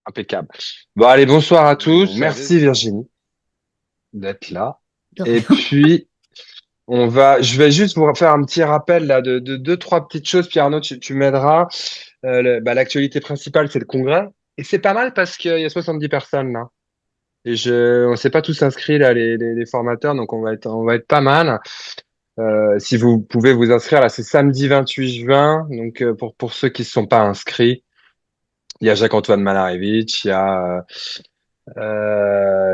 Impeccable. Bon, allez, bonsoir à tous. Merci Virginie d'être là. De Et rien. puis, je vais juste vous faire un petit rappel là de deux, trois petites choses. Puis Arnaud, tu m'aideras. L'actualité principale, c'est le congrès. Et c'est pas mal parce qu'il y a 70 personnes là. On s'est pas tous inscrits là, les formateurs, donc on va être pas mal. Si vous pouvez vous inscrire là, c'est samedi 28 juin. Donc pour ceux qui ne sont pas inscrits, il y a Jacques-Antoine Malarevitch, il y a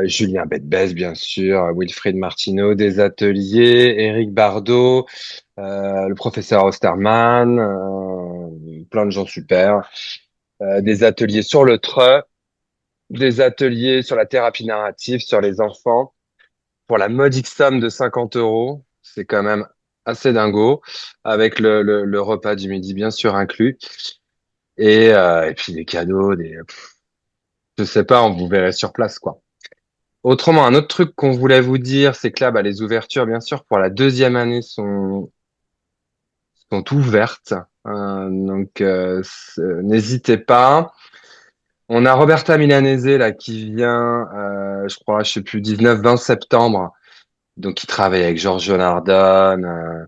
Julien Bedbez, bien sûr, Wilfried Martineau, des ateliers, Éric Bardot, le professeur Osterman, plein de gens super, des ateliers sur le TRE, des ateliers sur la thérapie narrative, sur les enfants, pour la modique somme de 50 euros. C'est quand même assez dingo, avec le repas du midi, bien sûr, inclus. Et puis des cadeaux, je sais pas, on vous verrez sur place, quoi. Autrement, un autre truc qu'on voulait vous dire, c'est que là, les ouvertures, bien sûr, pour la deuxième année sont ouvertes. N'hésitez pas. On a Roberta Milanese là qui vient, je crois, je sais plus, 19-20 septembre. Donc, qui travaille avec Georges Nardone,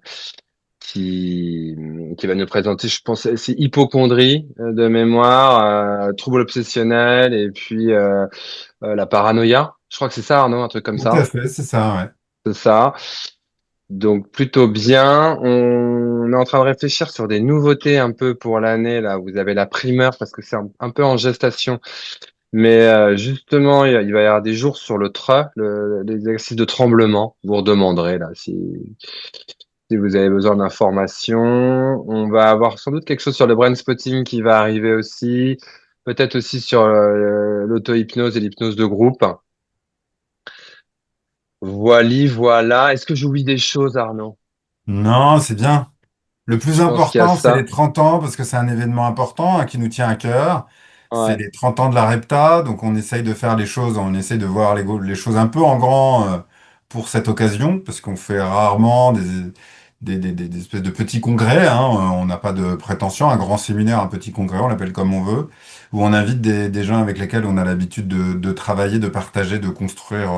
qui va nous présenter, je pense, c'est hypocondrie de mémoire, trouble obsessionnel et puis la paranoïa. Je crois que c'est ça, Arnaud, un truc comme Tout à ça. fait, c'est ça, ouais. C'est ça. Donc plutôt bien. On est en train de réfléchir sur des nouveautés un peu pour l'année. Là, vous avez la primeur parce que c'est un peu en gestation. Mais justement, il va y avoir des jours sur le TRE, les exercices de tremblement. Vous redemanderez là si vous avez besoin d'informations. On va avoir sans doute quelque chose sur le brain spotting qui va arriver aussi. Peut-être aussi sur l'auto-hypnose et l'hypnose de groupe. Voilà. Est-ce que j'oublie des choses, Arnaud? Non, c'est bien. Le plus Je pense qu'il y a important, c'est les ça. 30 ans, parce que c'est un événement important qui nous tient à cœur. C'est Ouais. les 30 ans de la REPTA, donc on essaye de faire les choses, on essaye de voir les choses un peu en grand pour cette occasion, parce qu'on fait rarement des espèces de petits congrès, hein. On n'a pas de prétention, un grand séminaire, un petit congrès, on l'appelle comme on veut, où on invite des gens avec lesquels on a l'habitude de travailler, de partager, de construire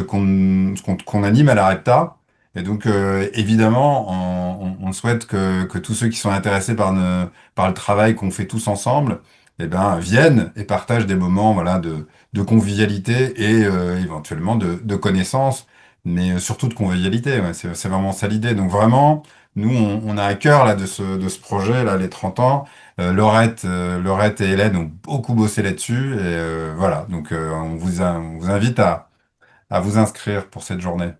qu'on anime à la REPTA. Et donc, évidemment, on souhaite que tous ceux qui sont intéressés par le travail qu'on fait tous ensemble, eh ben, viennent et partagent des moments, voilà, de convivialité et éventuellement de connaissances, mais surtout de convivialité. Ouais, c'est vraiment ça l'idée. Donc vraiment, nous, on a à cœur là de ce projet là, les 30 ans. Laurette et Hélène ont beaucoup bossé là-dessus et voilà. Donc, on vous invite à vous inscrire pour cette journée.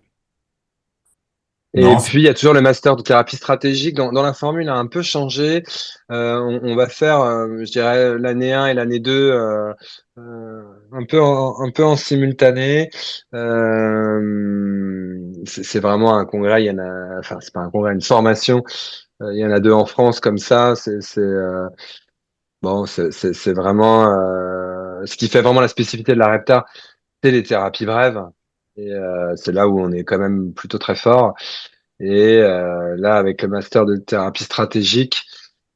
Et Non, puis, il y a toujours le master de thérapie stratégique. Dans la formule a un peu changé. On va faire, je dirais, l'année 1 et l'année 2 un peu en simultané. C'est vraiment un congrès. Il y en a, enfin, c'est pas un congrès, une formation. Il y en a deux en France comme ça. Bon, c'est vraiment ce qui fait vraiment la spécificité de la REPTA, c'est les thérapies brèves. Et c'est là où on est quand même plutôt très fort. Et là, avec le master de thérapie stratégique,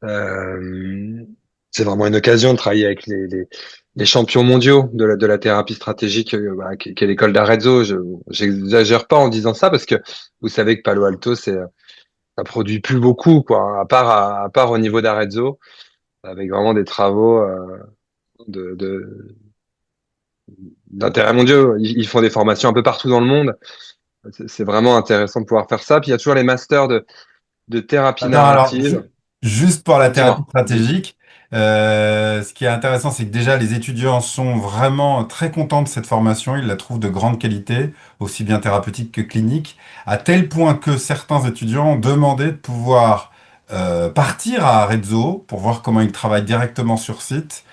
euh, c'est vraiment une occasion de travailler avec les champions mondiaux de la thérapie stratégique, qui est l'école d'Arezzo. J'exagère pas en disant ça parce que vous savez que Palo Alto, ça produit plus beaucoup, quoi, à part au niveau d'Arezzo, avec vraiment des travaux de d'intérêt mondiaux. Ils font des formations un peu partout dans le monde. C'est vraiment intéressant de pouvoir faire ça. Puis il y a toujours les masters de thérapie attends, alors, narrative. juste pour la thérapie Dis-moi. stratégique, ce qui est intéressant, c'est que déjà, les étudiants sont vraiment très contents de cette formation. Ils la trouvent de grande qualité, aussi bien thérapeutique que clinique, à tel point que certains étudiants ont demandé de pouvoir partir à Arezzo pour voir comment ils travaillent directement sur site.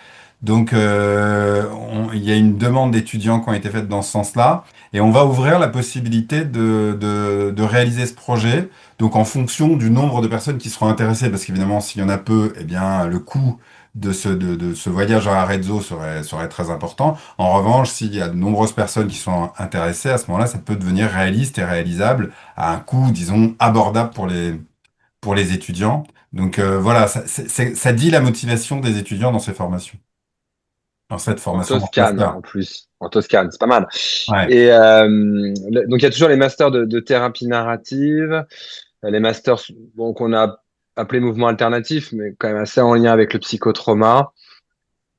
Donc, il y a une demande d'étudiants qui ont été faite dans ce sens-là, et on va ouvrir la possibilité de réaliser ce projet. Donc, en fonction du nombre de personnes qui seront intéressées, parce qu'évidemment, s'il y en a peu, eh bien, le coût de ce voyage à Arezzo serait très important. En revanche, s'il y a de nombreuses personnes qui sont intéressées, à ce moment-là, ça peut devenir réaliste et réalisable à un coût, disons, abordable pour les étudiants. Donc, voilà, ça dit la motivation des étudiants dans ces formations. dans cette En formation en Toscane, master. en plus. En Toscane, c'est pas mal. Ouais. Et donc, il y a toujours les masters de thérapie narrative, les masters bon, qu'on a appelés mouvements alternatifs, mais quand même assez en lien avec le psychotrauma.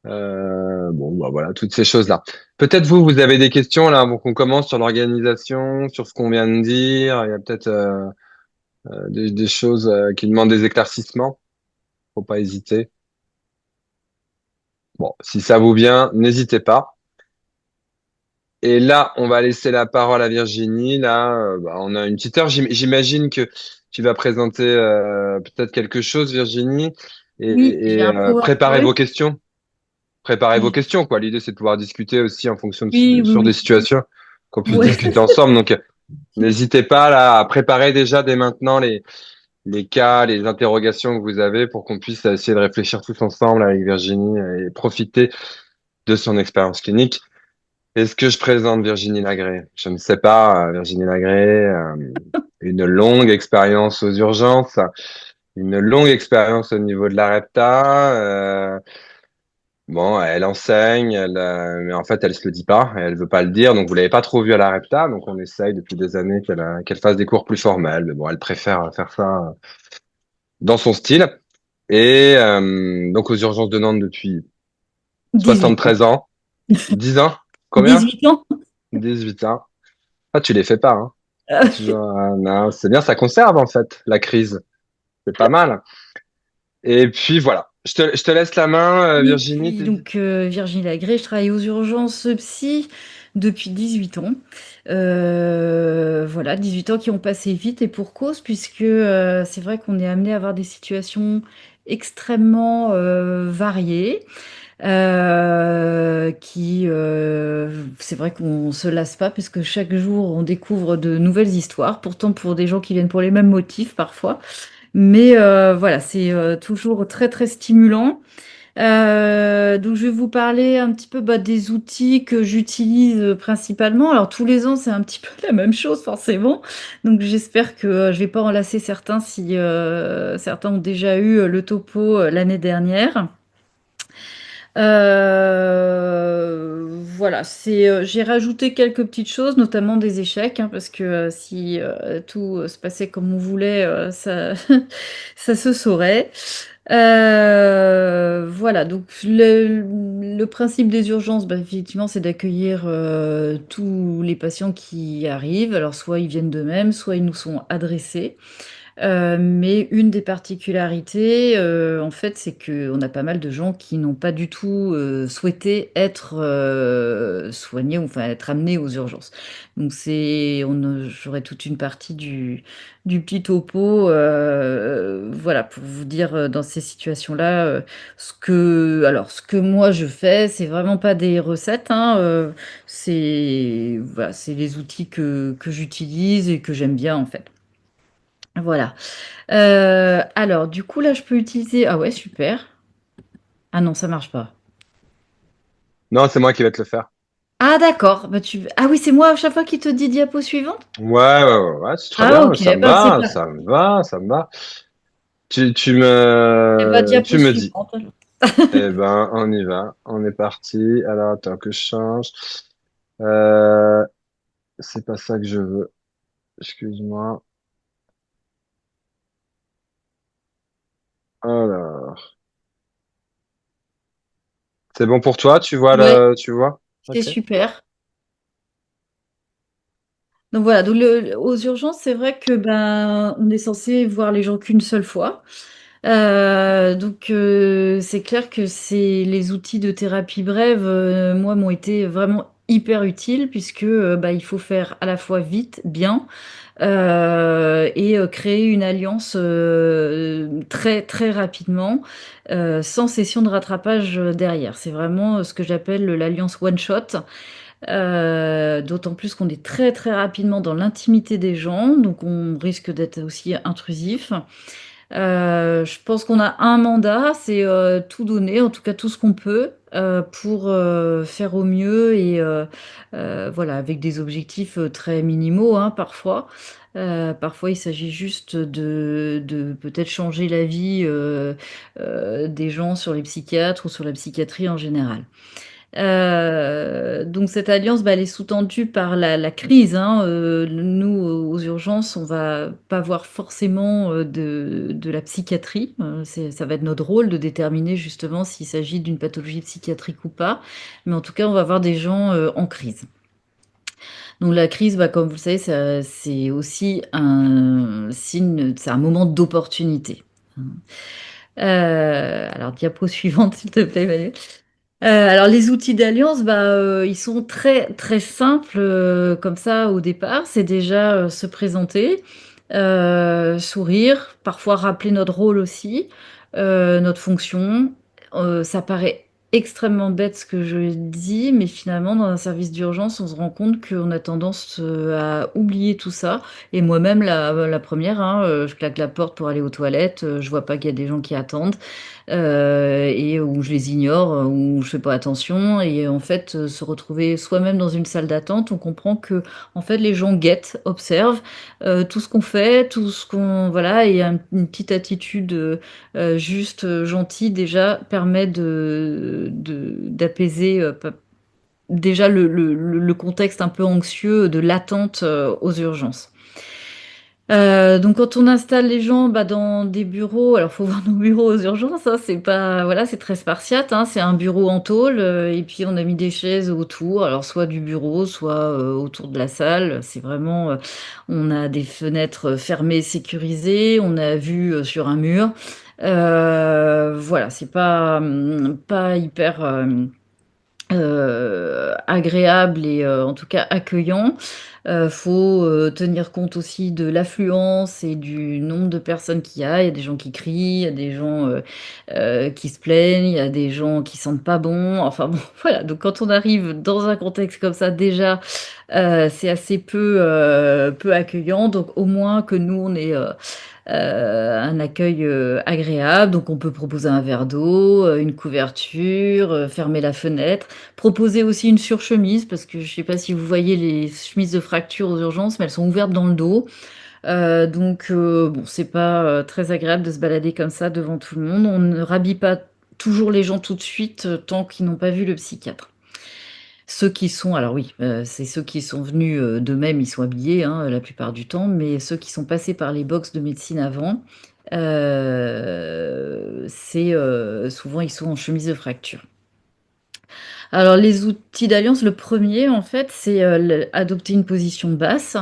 Bon, bah, voilà, toutes ces choses-là. Peut-être vous, vous avez des questions là, avant qu'on commence sur l'organisation, sur ce qu'on vient de dire. Il y a peut-être des choses qui demandent des éclaircissements. Faut pas hésiter. Bon, si ça vous vient, n'hésitez pas. Et là, on va laisser la parole à Virginie. Là, bah, on a une petite heure. J'imagine que tu vas présenter peut-être quelque chose, Virginie, Oui, j'ai un préparez PowerPoint. vos questions. Préparez vos questions, quoi. L'idée, c'est de pouvoir discuter aussi en fonction Oui, oui, sur des oui. situations, qu'on puisse Ouais. discuter ensemble. Donc, n'hésitez pas là à préparer déjà dès maintenant les cas, les interrogations que vous avez pour qu'on puisse essayer de réfléchir tous ensemble avec Virginie et profiter de son expérience clinique. Est-ce que je présente Virginie Lagré? Je ne sais pas. Virginie Lagré, une longue expérience aux urgences, une longue expérience au niveau de la REPTA. Bon, elle enseigne, mais en fait, elle se le dit pas, elle veut pas le dire. Donc, vous l'avez pas trop vue à la REPTA. Donc, on essaye depuis des années qu'elle fasse des cours plus formels. Mais bon, elle préfère faire ça dans son style. Et donc, aux urgences de Nantes depuis 18 ans. 73 ans. 10 ans? Combien? 18 ans. 18 ans. Ah, tu les fais pas, hein? Euh, C'est toujours, non, c'est bien, ça conserve en fait la crise. C'est pas mal. Et puis voilà. Je te laisse la main, et Virginie. puis, donc, Virginie Lagré, je travaille aux urgences psy depuis 18 ans. Voilà, 18 ans qui ont passé vite et pour cause, puisque c'est vrai qu'on est amené à avoir des situations extrêmement variées. C'est vrai qu'on se lasse pas parce que chaque jour on découvre de nouvelles histoires, pourtant pour des gens qui viennent pour les mêmes motifs parfois. Mais voilà, c'est toujours très très stimulant. Donc je vais vous parler un petit peu bah, des outils que j'utilise principalement. Alors tous les ans c'est un petit peu la même chose forcément. Donc j'espère que je vais pas en lasser certains si certains ont déjà eu le topo l'année dernière. Voilà, j'ai rajouté quelques petites choses, notamment des échecs, hein, parce que si tout se passait comme on voulait, ça, ça se saurait. Voilà, donc le principe des urgences, bah, effectivement, c'est d'accueillir tous les patients qui arrivent. Alors, soit ils viennent d'eux-mêmes, soit ils nous sont adressés. Mais une des particularités, en fait, c'est qu'on a pas mal de gens qui n'ont pas du tout souhaité être soignés, ou enfin être amenés aux urgences. Donc j'aurais toute une partie du petit topo, voilà, pour vous dire dans ces situations-là, ce que moi je fais, c'est vraiment pas des recettes, hein, voilà, c'est les outils que j'utilise et que j'aime bien en fait. Voilà. Alors, du coup, là, je peux utiliser. Ah ouais, super. Ah non, ça marche pas. Non, c'est moi qui vais te le faire. Ah d'accord. Bah, Ah oui, c'est moi à chaque fois qui te dit diapo suivante? Ouais, c'est très Ah bien. ok, Ça me bah c'est va, pas. ça me va, ça me va. Eh bah, diapo Tu me dis. suivante. Eh ben, on y va. On est parti. Alors, attends que je change. Euh, c'est pas ça que je veux. Excuse-moi. Alors, c'est bon pour toi? Ouais, Tu vois? c'est Ok. super. Donc voilà, donc aux urgences, c'est vrai que ben on est censé voir les gens qu'une seule fois. C'est clair que c'est les outils de thérapie brève, moi, m'ont été vraiment hyper utiles puisque bah, il faut faire à la fois vite, bien, et créer une alliance très très rapidement, sans session de rattrapage derrière. C'est vraiment ce que j'appelle l'alliance one shot. D'autant plus qu'on est très très rapidement dans l'intimité des gens, donc on risque d'être aussi intrusif. Je pense qu'on a un mandat, c'est tout donner, en tout cas tout ce qu'on peut, pour faire au mieux et voilà, avec des objectifs très minimaux hein, parfois. Parfois, il s'agit juste de peut-être changer la vie des gens sur les psychiatres ou sur la psychiatrie en général. Donc cette alliance, bah, elle est sous-tendue par la crise, hein. Nous, aux urgences, on va pas voir forcément de la psychiatrie. Ça va être notre rôle de déterminer justement s'il s'agit d'une pathologie psychiatrique ou pas. Mais en tout cas, on va voir des gens en crise. Donc la crise, bah, comme vous le savez, c'est aussi un signe, c'est un moment d'opportunité. Alors, diapo suivante, s'il te plaît, Valérie. Alors les outils d'alliance, bah, ils sont très très simples comme ça au départ. C'est déjà se présenter, sourire, parfois rappeler notre rôle aussi, notre fonction. Ça paraît extrêmement bête ce que je dis, mais finalement dans un service d'urgence, on se rend compte qu'on a tendance à oublier tout ça. Et moi-même, la première, hein, je claque la porte pour aller aux toilettes, je vois pas qu'il y a des gens qui attendent et où je les ignore, où je fais pas attention. Et en fait, se retrouver soi-même dans une salle d'attente, on comprend que en fait les gens guettent, observent tout ce qu'on fait, tout ce qu'on voilà, et une petite attitude juste gentille déjà permet d'apaiser déjà le contexte un peu anxieux de l'attente aux urgences. Donc quand on installe les gens bah, dans des bureaux, alors faut voir nos bureaux aux urgences, hein, c'est pas voilà, c'est très spartiate, hein, c'est un bureau en tôle et puis on a mis des chaises autour, alors soit du bureau, soit autour de la salle. C'est vraiment, on a des fenêtres fermées, sécurisées, on a vue sur un mur. Voilà, c'est pas hyper agréable et en tout cas accueillant. Faut tenir compte aussi de l'affluence et du nombre de personnes qu'il y a. Il y a des gens qui crient, il y a des gens qui se plaignent, il y a des gens qui sentent pas bon. Enfin bon, voilà. Donc quand on arrive dans un contexte comme ça, déjà, c'est assez peu accueillant. Donc au moins que nous, on ait un accueil agréable. Donc on peut proposer un verre d'eau, une couverture, fermer la fenêtre. Proposer aussi une surchemise, parce que je sais pas si vous voyez les chemises de fracture aux urgences, mais elles sont ouvertes dans le dos. Bon, c'est pas très agréable de se balader comme ça devant tout le monde. On ne rhabille pas toujours les gens tout de suite tant qu'ils n'ont pas vu le psychiatre. Ceux qui sont, alors oui, c'est ceux qui sont venus d'eux-mêmes, ils sont habillés hein, la plupart du temps, mais ceux qui sont passés par les box de médecine avant, c'est souvent ils sont en chemise de fracture. Alors, les outils d'alliance, le premier, en fait, c'est adopter une position basse,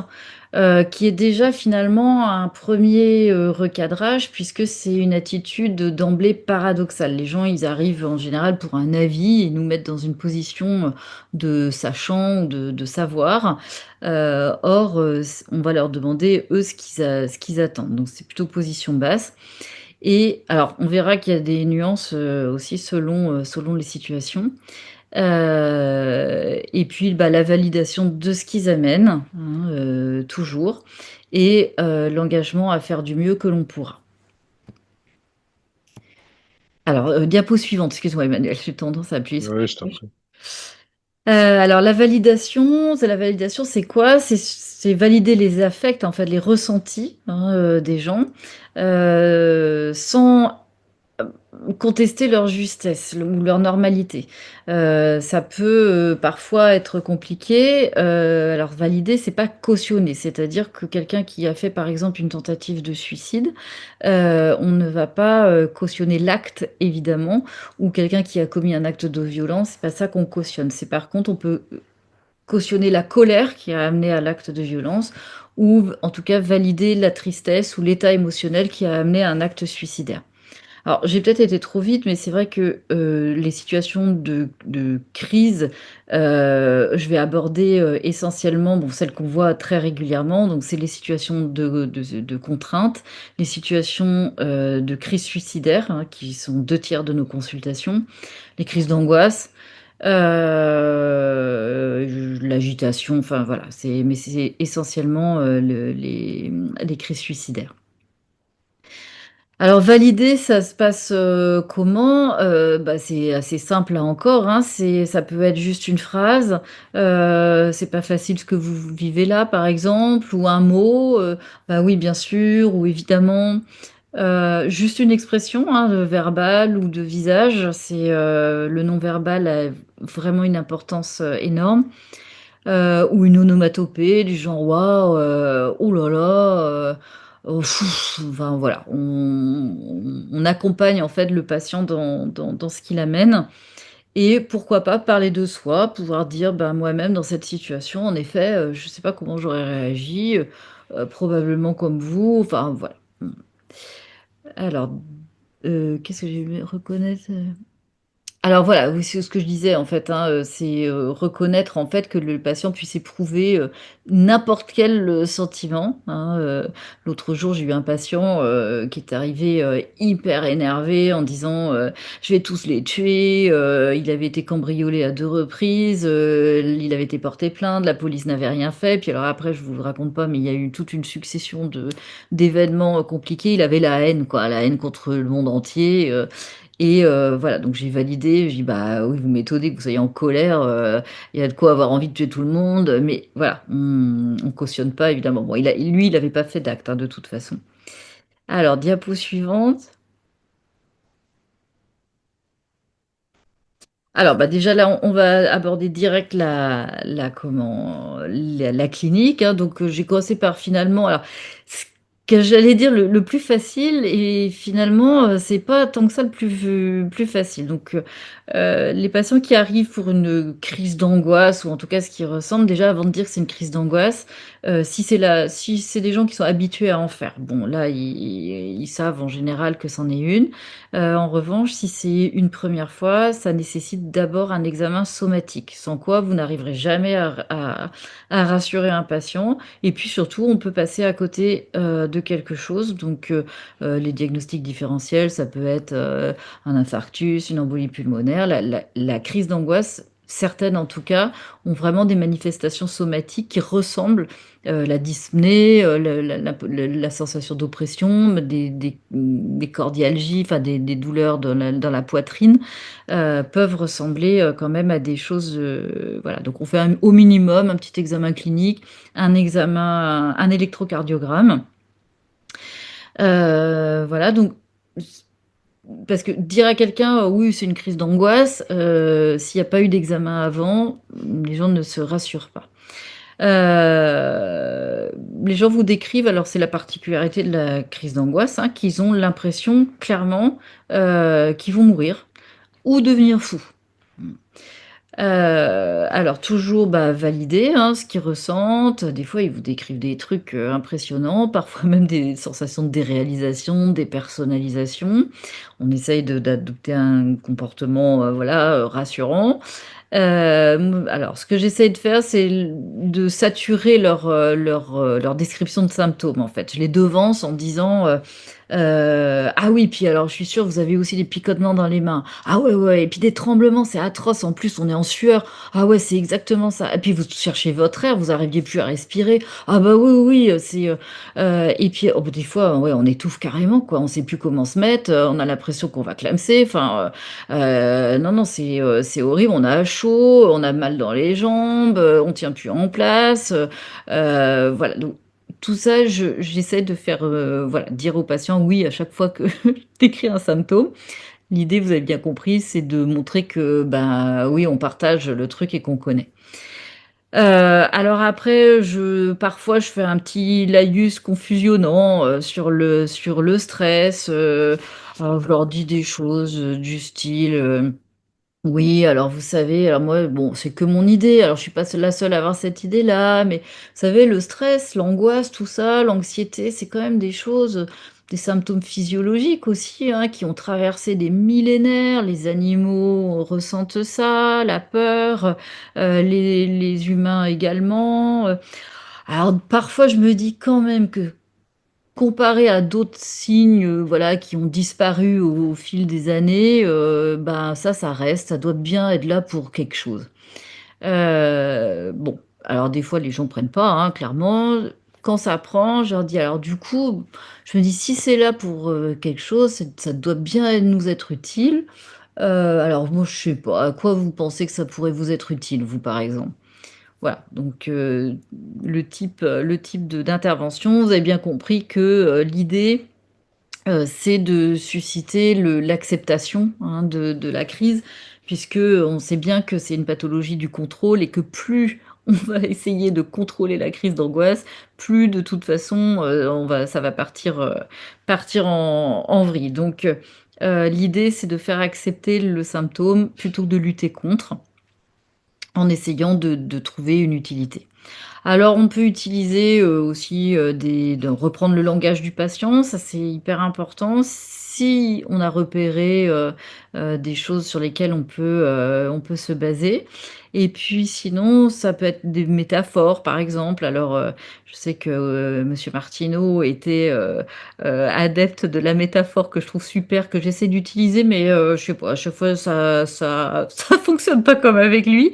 qui est déjà finalement un premier recadrage, puisque c'est une attitude d'emblée paradoxale. Les gens, ils arrivent en général pour un avis et nous mettent dans une position de sachant ou de savoir. Or, on va leur demander, eux, ce qu'ils attendent. Donc, c'est plutôt position basse. Et alors, on verra qu'il y a des nuances aussi selon les situations. Et puis, bah, la validation de ce qu'ils amènent, hein, toujours, et l'engagement à faire du mieux que l'on pourra. Alors, diapo suivante, excuse-moi Emmanuel, j'ai tendance à appuyer sur Oui, les je t'en touches. prie. Alors la validation, c'est quoi? C'est valider les affects, en fait, les ressentis hein, des gens, sans contester leur justesse ou leur normalité. Ça peut parfois être compliqué. Alors valider, c'est pas cautionner, c'est-à-dire que quelqu'un qui a fait par exemple une tentative de suicide, on ne va pas cautionner l'acte évidemment, ou quelqu'un qui a commis un acte de violence, c'est pas ça qu'on cautionne. C'est par contre on peut cautionner la colère qui a amené à l'acte de violence, ou en tout cas valider la tristesse ou l'état émotionnel qui a amené à un acte suicidaire. Alors, j'ai peut-être été trop vite, mais c'est vrai que les situations de crise, je vais aborder essentiellement bon, celles qu'on voit très régulièrement. Donc, c'est les situations de contrainte, les situations de crise suicidaire, hein, qui sont 2 tiers de nos consultations, les crises d'angoisse, l'agitation, enfin voilà. Mais c'est essentiellement les crises suicidaires. Alors valider, ça se passe comment? Bah, c'est assez simple là encore, hein, ça peut être juste une phrase, c'est pas facile ce que vous vivez là par exemple, ou un mot, bah oui bien sûr, ou évidemment. Juste une expression, hein, verbale ou de visage, le non-verbal a vraiment une importance énorme. Ou une onomatopée du genre waouh, oh là là, oh, pfff, enfin voilà, on accompagne en fait le patient dans ce qu'il amène et pourquoi pas parler de soi, pouvoir dire: «Ben, moi-même dans cette situation, en effet, je sais pas comment j'aurais réagi, probablement comme vous», enfin voilà. Mmh. Alors, qu'est-ce que j'ai aimé reconnaître, alors voilà, oui, c'est ce que je disais en fait, hein, reconnaître en fait que le patient puisse éprouver, n'importe quel, sentiment, hein, l'autre jour, j'ai eu un patient, qui est arrivé, hyper énervé en disant, «Je vais tous les tuer», il avait été cambriolé à 2 reprises, il avait été porté plainte, la police n'avait rien fait. Puis alors après, je vous le raconte pas, mais il y a eu toute une succession d'événements, compliqués. Il avait la haine quoi, la haine contre le monde entier, et voilà, donc j'ai validé, j'ai dit: «Bah, oui, vous m'étonnez que vous soyez en colère, il y a de quoi avoir envie de tuer tout le monde», mais voilà, on cautionne pas évidemment. Bon, il avait pas fait d'acte, hein, de toute façon. Alors, diapo suivante. Alors, bah, déjà là, on va aborder direct la clinique, hein. Donc, j'ai commencé par finalement alors, ce que j'allais dire le plus facile et finalement, c'est pas tant que ça le plus facile. Donc, les patients qui arrivent pour une crise d'angoisse ou en tout cas ce qui ressemble déjà avant de dire que c'est une crise d'angoisse, si c'est des gens qui sont habitués à en faire, bon là, ils savent en général que c'en est une. En revanche, si c'est une première fois, ça nécessite d'abord un examen somatique, sans quoi vous n'arriverez jamais à rassurer un patient. Et puis surtout, on peut passer à côté de quelque chose. Donc, les diagnostics différentiels, ça peut être un infarctus, une embolie pulmonaire. La crise d'angoisse, certaines en tout cas, ont vraiment des manifestations somatiques qui ressemblent la dyspnée, la sensation d'oppression, des cardialgies, enfin des douleurs dans la poitrine, peuvent ressembler quand même à des choses. Voilà, donc on fait au minimum un petit examen clinique, un électrocardiogramme. Voilà, donc parce que dire à quelqu'un, oui, c'est une crise d'angoisse, s'il n'y a pas eu d'examen avant, les gens ne se rassurent pas. Les gens vous décrivent, alors c'est la particularité de la crise d'angoisse, hein, qu'ils ont l'impression clairement, qu'ils vont mourir ou devenir fous. Mmh. Alors toujours, bah, valider, hein, ce qu'ils ressentent. Des fois, ils vous décrivent des trucs, impressionnants, parfois même des sensations de déréalisation, dépersonnalisation. On essaye d'adopter un comportement, voilà, rassurant. Alors ce que j'essaye de faire, c'est de saturer leur description de symptômes, en fait. Je les devance en disant, «Ah oui, puis alors je suis sûre vous avez aussi des picotements dans les mains. Ah ouais, ouais et puis des tremblements, c'est atroce, en plus on est en sueur. Ah ouais, c'est exactement ça. Et puis vous cherchez votre air, vous arriviez plus à respirer. Ah bah oui, oui, oui, et puis, oh bah, des fois, ouais, on étouffe carrément, quoi. On sait plus comment se mettre, on a l'impression qu'on va clamser. Enfin, non, non, c'est horrible. On a chaud, on a mal dans les jambes, on tient plus en place, voilà, donc tout ça, j'essaie de faire, voilà, dire aux patients oui à chaque fois que je décris un symptôme. L'idée, vous avez bien compris, c'est de montrer que, ben, oui, on partage le truc et qu'on connaît. Alors après, parfois, je fais un petit laïus confusionnant, sur le stress, alors je leur dis des choses, du style, oui, alors vous savez, alors moi, bon, c'est que mon idée, alors je suis pas la seule à avoir cette idée-là, mais vous savez, le stress, l'angoisse, tout ça, l'anxiété, c'est quand même des choses, des symptômes physiologiques aussi, hein, qui ont traversé des millénaires. Les animaux ressentent ça, la peur, les humains également. Alors parfois, je me dis quand même que comparé à d'autres signes, voilà, qui ont disparu au fil des années, ben, ça reste, ça doit bien être là pour quelque chose. Bon, alors des fois les gens prennent pas, hein, clairement. Quand ça prend, je leur dis: «Alors du coup», je me dis: «Si c'est là pour, quelque chose, ça doit bien nous être utile». Alors moi je sais pas, à quoi vous pensez que ça pourrait vous être utile, vous, par exemple? Voilà, donc le type de d'intervention, vous avez bien compris que, l'idée, c'est de susciter l'acceptation, hein, de la crise, puisque on sait bien que c'est une pathologie du contrôle et que plus on va essayer de contrôler la crise d'angoisse, plus de toute façon, ça va partir en vrille. Donc, l'idée, c'est de faire accepter le symptôme plutôt que de lutter contre, en essayant de trouver une utilité. Alors on peut utiliser, aussi, de reprendre le langage du patient, ça c'est hyper important. Si on a repéré, des choses sur lesquelles on peut se baser et puis sinon, ça peut être des métaphores, par exemple. Alors, je sais que, monsieur Martineau était, adepte de la métaphore que je trouve super, que j'essaie d'utiliser mais, je sais pas, à chaque fois ça fonctionne pas comme avec lui.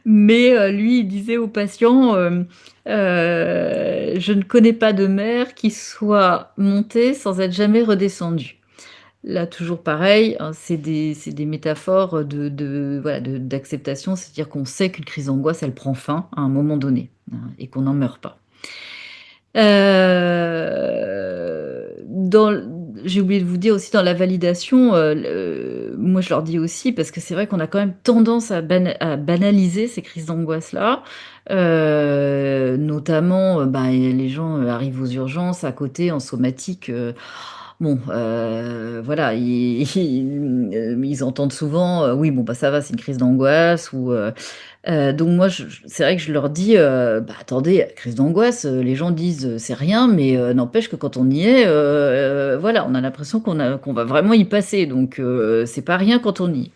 Mais lui, il disait aux patients, je ne connais pas de mer qui soit montée sans être jamais redescendue. Là, toujours pareil, hein, c'est des métaphores voilà, d'acceptation, c'est-à-dire qu'on sait qu'une crise d'angoisse, elle prend fin à un moment donné, hein, et qu'on n'en meurt pas. Dans j'ai oublié de vous dire aussi dans la validation, moi je leur dis aussi parce que c'est vrai qu'on a quand même tendance à banaliser ces crises d'angoisse-là, notamment, bah, les gens, arrivent aux urgences à côté en somatique, bon, voilà, ils entendent souvent, «Oui, bon, bah, ça va, c'est une crise d'angoisse» ou donc moi c'est vrai que je leur dis, «Bah, attendez, crise d'angoisse, les gens disent, c'est rien, mais n'empêche que quand on y est, voilà, on a l'impression qu'on va vraiment y passer, donc c'est pas rien quand on y est».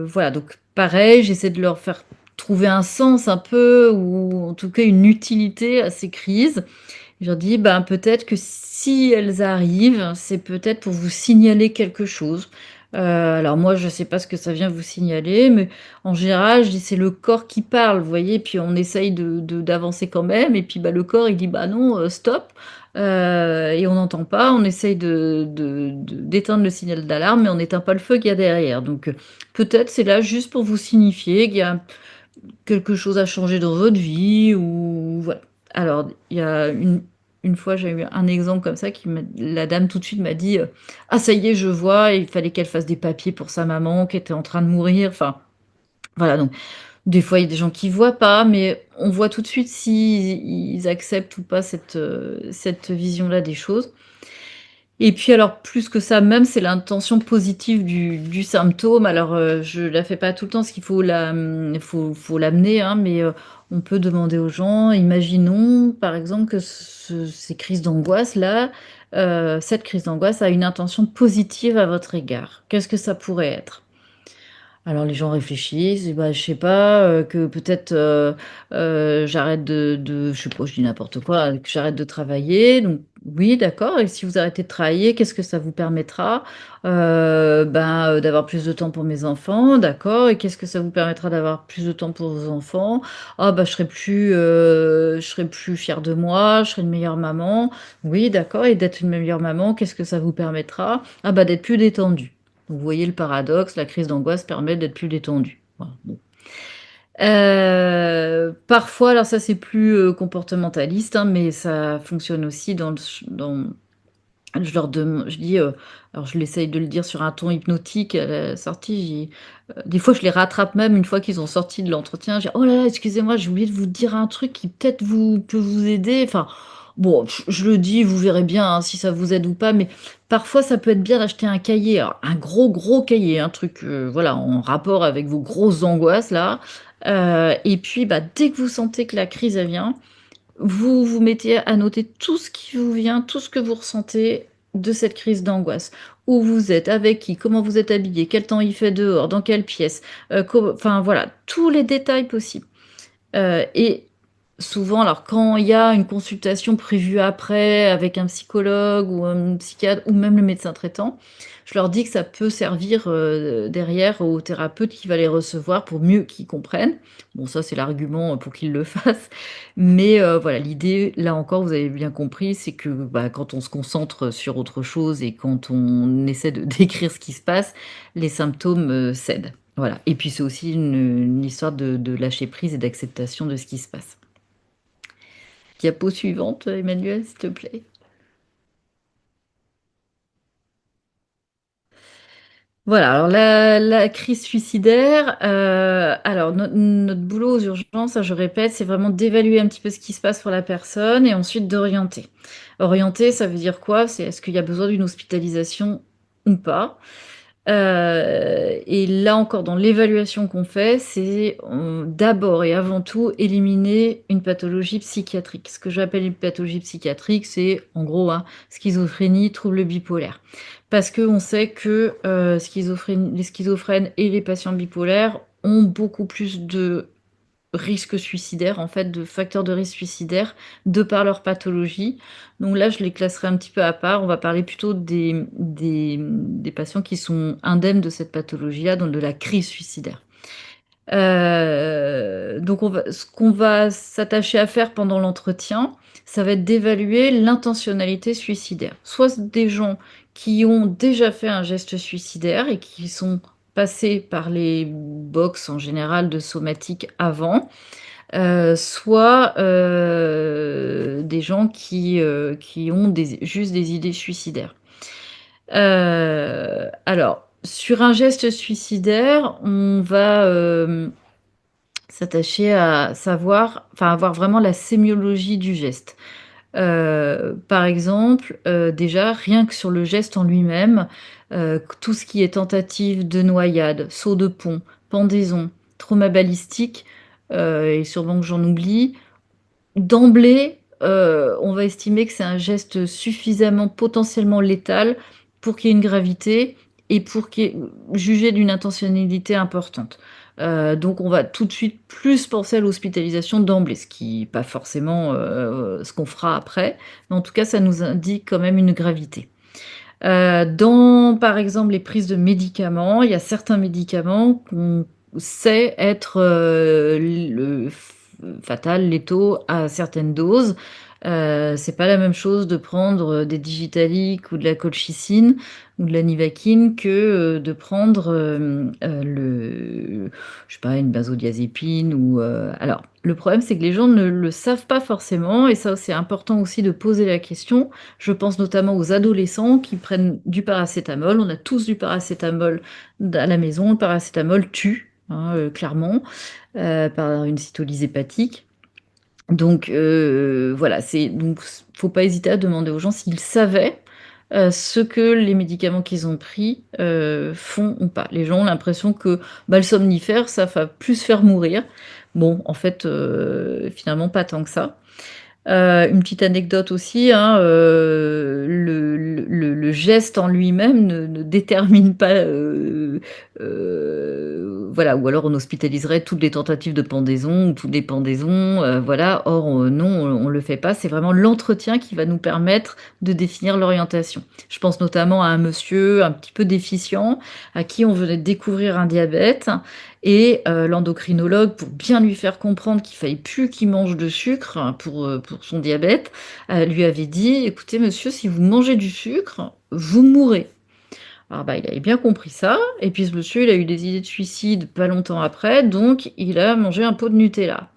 Voilà, donc pareil, j'essaie de leur faire trouver un sens un peu ou en tout cas une utilité à ces crises. Je leur dis: «Ben, peut-être que si elles arrivent, c'est peut-être pour vous signaler quelque chose». Alors moi, je sais pas ce que ça vient vous signaler, mais en général, je dis: «C'est le corps qui parle», vous voyez? Puis on essaye d'avancer quand même et puis, bah, le corps, il dit: «Bah non, stop», et on n'entend pas. On essaye d'éteindre le signal d'alarme, mais on n'éteint pas le feu qu'il y a derrière. Donc, peut-être c'est là juste pour vous signifier qu'il y a quelque chose à changer dans votre vie ou voilà. Alors, il y a une fois, j'ai eu un exemple comme ça la dame tout de suite m'a dit, «Ah ça y est, je vois», il fallait qu'elle fasse des papiers pour sa maman qui était en train de mourir, enfin, voilà donc des fois, il y a des gens qui voient pas, mais on voit tout de suite s'ils acceptent ou pas cette vision-là des choses. Et puis alors plus que ça même, c'est l'intention positive du symptôme. Alors, je la fais pas tout le temps parce qu'il faut l'amener, hein, mais, on peut demander aux gens, imaginons par exemple que ces crises d'angoisse-là, cette crise d'angoisse a une intention positive à votre égard. Qu'est-ce que ça pourrait être? Alors les gens réfléchissent et bah, je sais pas, que peut-être, j'arrête je sais pas, je dis n'importe quoi, que j'arrête de travailler donc oui d'accord et si vous arrêtez de travailler, qu'est-ce que ça vous permettra? Ben, d'avoir plus de temps pour mes enfants, d'accord et qu'est-ce que ça vous permettra d'avoir plus de temps pour vos enfants? Ah bah, je serai plus fière de moi, je serai une meilleure maman. Oui d'accord et d'être une meilleure maman, qu'est-ce que ça vous permettra? Ah bah, d'être plus détendue. Donc vous voyez le paradoxe, la crise d'angoisse permet d'être plus détendu. Voilà, bon. Parfois, alors ça c'est plus, comportementaliste, hein, mais ça fonctionne aussi je dis, alors je l'essaye de le dire sur un ton hypnotique à la sortie, des fois je les rattrape même une fois qu'ils ont sorti de l'entretien, je dis: «Oh là là, excusez-moi, j'ai oublié de vous dire un truc qui peut-être peut vous aider». Enfin, bon, je le dis, vous verrez bien, hein, si ça vous aide ou pas, mais parfois ça peut être bien d'acheter un cahier, alors un gros, gros cahier, un truc, voilà, en rapport avec vos grosses angoisses là, et puis, bah, dès que vous sentez que la crise elle vient, vous vous mettez à noter tout ce qui vous vient, tout ce que vous ressentez de cette crise d'angoisse. Où vous êtes, avec qui, comment vous êtes habillé, quel temps il fait dehors, dans quelle pièce, enfin voilà, tous les détails possibles. Et souvent, alors quand il y a une consultation prévue après avec un psychologue ou un psychiatre ou même le médecin traitant, je leur dis que ça peut servir, derrière au thérapeute qui va les recevoir pour mieux qu'ils comprennent. Bon ça, c'est l'argument, pour qu'ils le fassent, mais voilà, l'idée, là encore, vous avez bien compris, c'est que, bah, quand on se concentre sur autre chose et quand on essaie de décrire ce qui se passe, les symptômes, cèdent. Voilà et puis c'est aussi une histoire de lâcher prise et d'acceptation de ce qui se passe. Diapo suivante, Emmanuel, s'il te plaît. Voilà, alors la crise suicidaire, alors notre boulot aux urgences, ça je répète, c'est vraiment d'évaluer un petit peu ce qui se passe pour la personne et ensuite d'orienter. Orienter, ça veut dire quoi? C'est est-ce qu'il y a besoin d'une hospitalisation ou pas? Et là encore, dans l'évaluation qu'on fait, c'est d'abord et avant tout éliminer une pathologie psychiatrique. Ce que j'appelle une pathologie psychiatrique, c'est en gros schizophrénie, trouble bipolaire. Parce qu'on sait que les schizophrènes et les patients bipolaires ont beaucoup plus de risques suicidaires, en fait, de facteurs de risque suicidaire, de par leur pathologie. Donc là, je les classerai un petit peu à part. On va parler plutôt des patients qui sont indemnes de cette pathologie-là, donc de la crise suicidaire. Donc ce qu'on va s'attacher à faire pendant l'entretien, ça va être d'évaluer l'intentionnalité suicidaire. Soit des gens qui ont déjà fait un geste suicidaire et qui sont passés par les box en général de somatique avant, soit des gens qui ont juste des idées suicidaires. Alors, sur un geste suicidaire, on va s'attacher à savoir, enfin avoir vraiment la sémiologie du geste. Par exemple, déjà, rien que sur le geste en lui-même, tout ce qui est tentative de noyade, saut de pont, pendaison, trauma balistique, et sûrement que j'en oublie, d'emblée, on va estimer que c'est un geste suffisamment potentiellement létal pour qu'il y ait une gravité et pour qu'il y ait jugé d'une intentionnalité importante. Donc on va tout de suite plus penser à l'hospitalisation d'emblée, ce qui n'est pas forcément ce qu'on fera après, mais en tout cas ça nous indique quand même une gravité. Dans, par exemple, les prises de médicaments, il y a certains médicaments qu'on sait être fatal, létaux à certaines doses. C'est pas la même chose de prendre des digitaliques ou de la colchicine ou de la nivaquine que de prendre je sais pas, une benzodiazépine ou alors le problème c'est que les gens ne le savent pas forcément et ça c'est important aussi de poser la question. Je pense notamment aux adolescents qui prennent du paracétamol. On a tous du paracétamol à la maison. Le paracétamol tue, hein, clairement, par une cytolyse hépatique. Donc voilà, donc faut pas hésiter à demander aux gens s'ils savaient ce que les médicaments qu'ils ont pris font ou pas. Les gens ont l'impression que bah, le somnifère, ça va plus faire mourir. Bon, en fait, finalement, pas tant que ça. Une petite anecdote aussi, hein, le geste en lui-même ne détermine pas, voilà, ou alors on hospitaliserait toutes les tentatives de pendaison ou toutes les pendaisons, voilà. Or, non, on le fait pas. C'est vraiment l'entretien qui va nous permettre de définir l'orientation. Je pense notamment à un monsieur un petit peu déficient à qui on venait de découvrir un diabète et l'endocrinologue, pour bien lui faire comprendre qu'il fallait plus qu'il mange de sucre hein, pour son diabète, lui avait dit, écoutez monsieur, si vous mangez du sucre, vous mourrez. Alors bah, il avait bien compris ça, et puis ce monsieur, il a eu des idées de suicide pas longtemps après, donc il a mangé un pot de Nutella.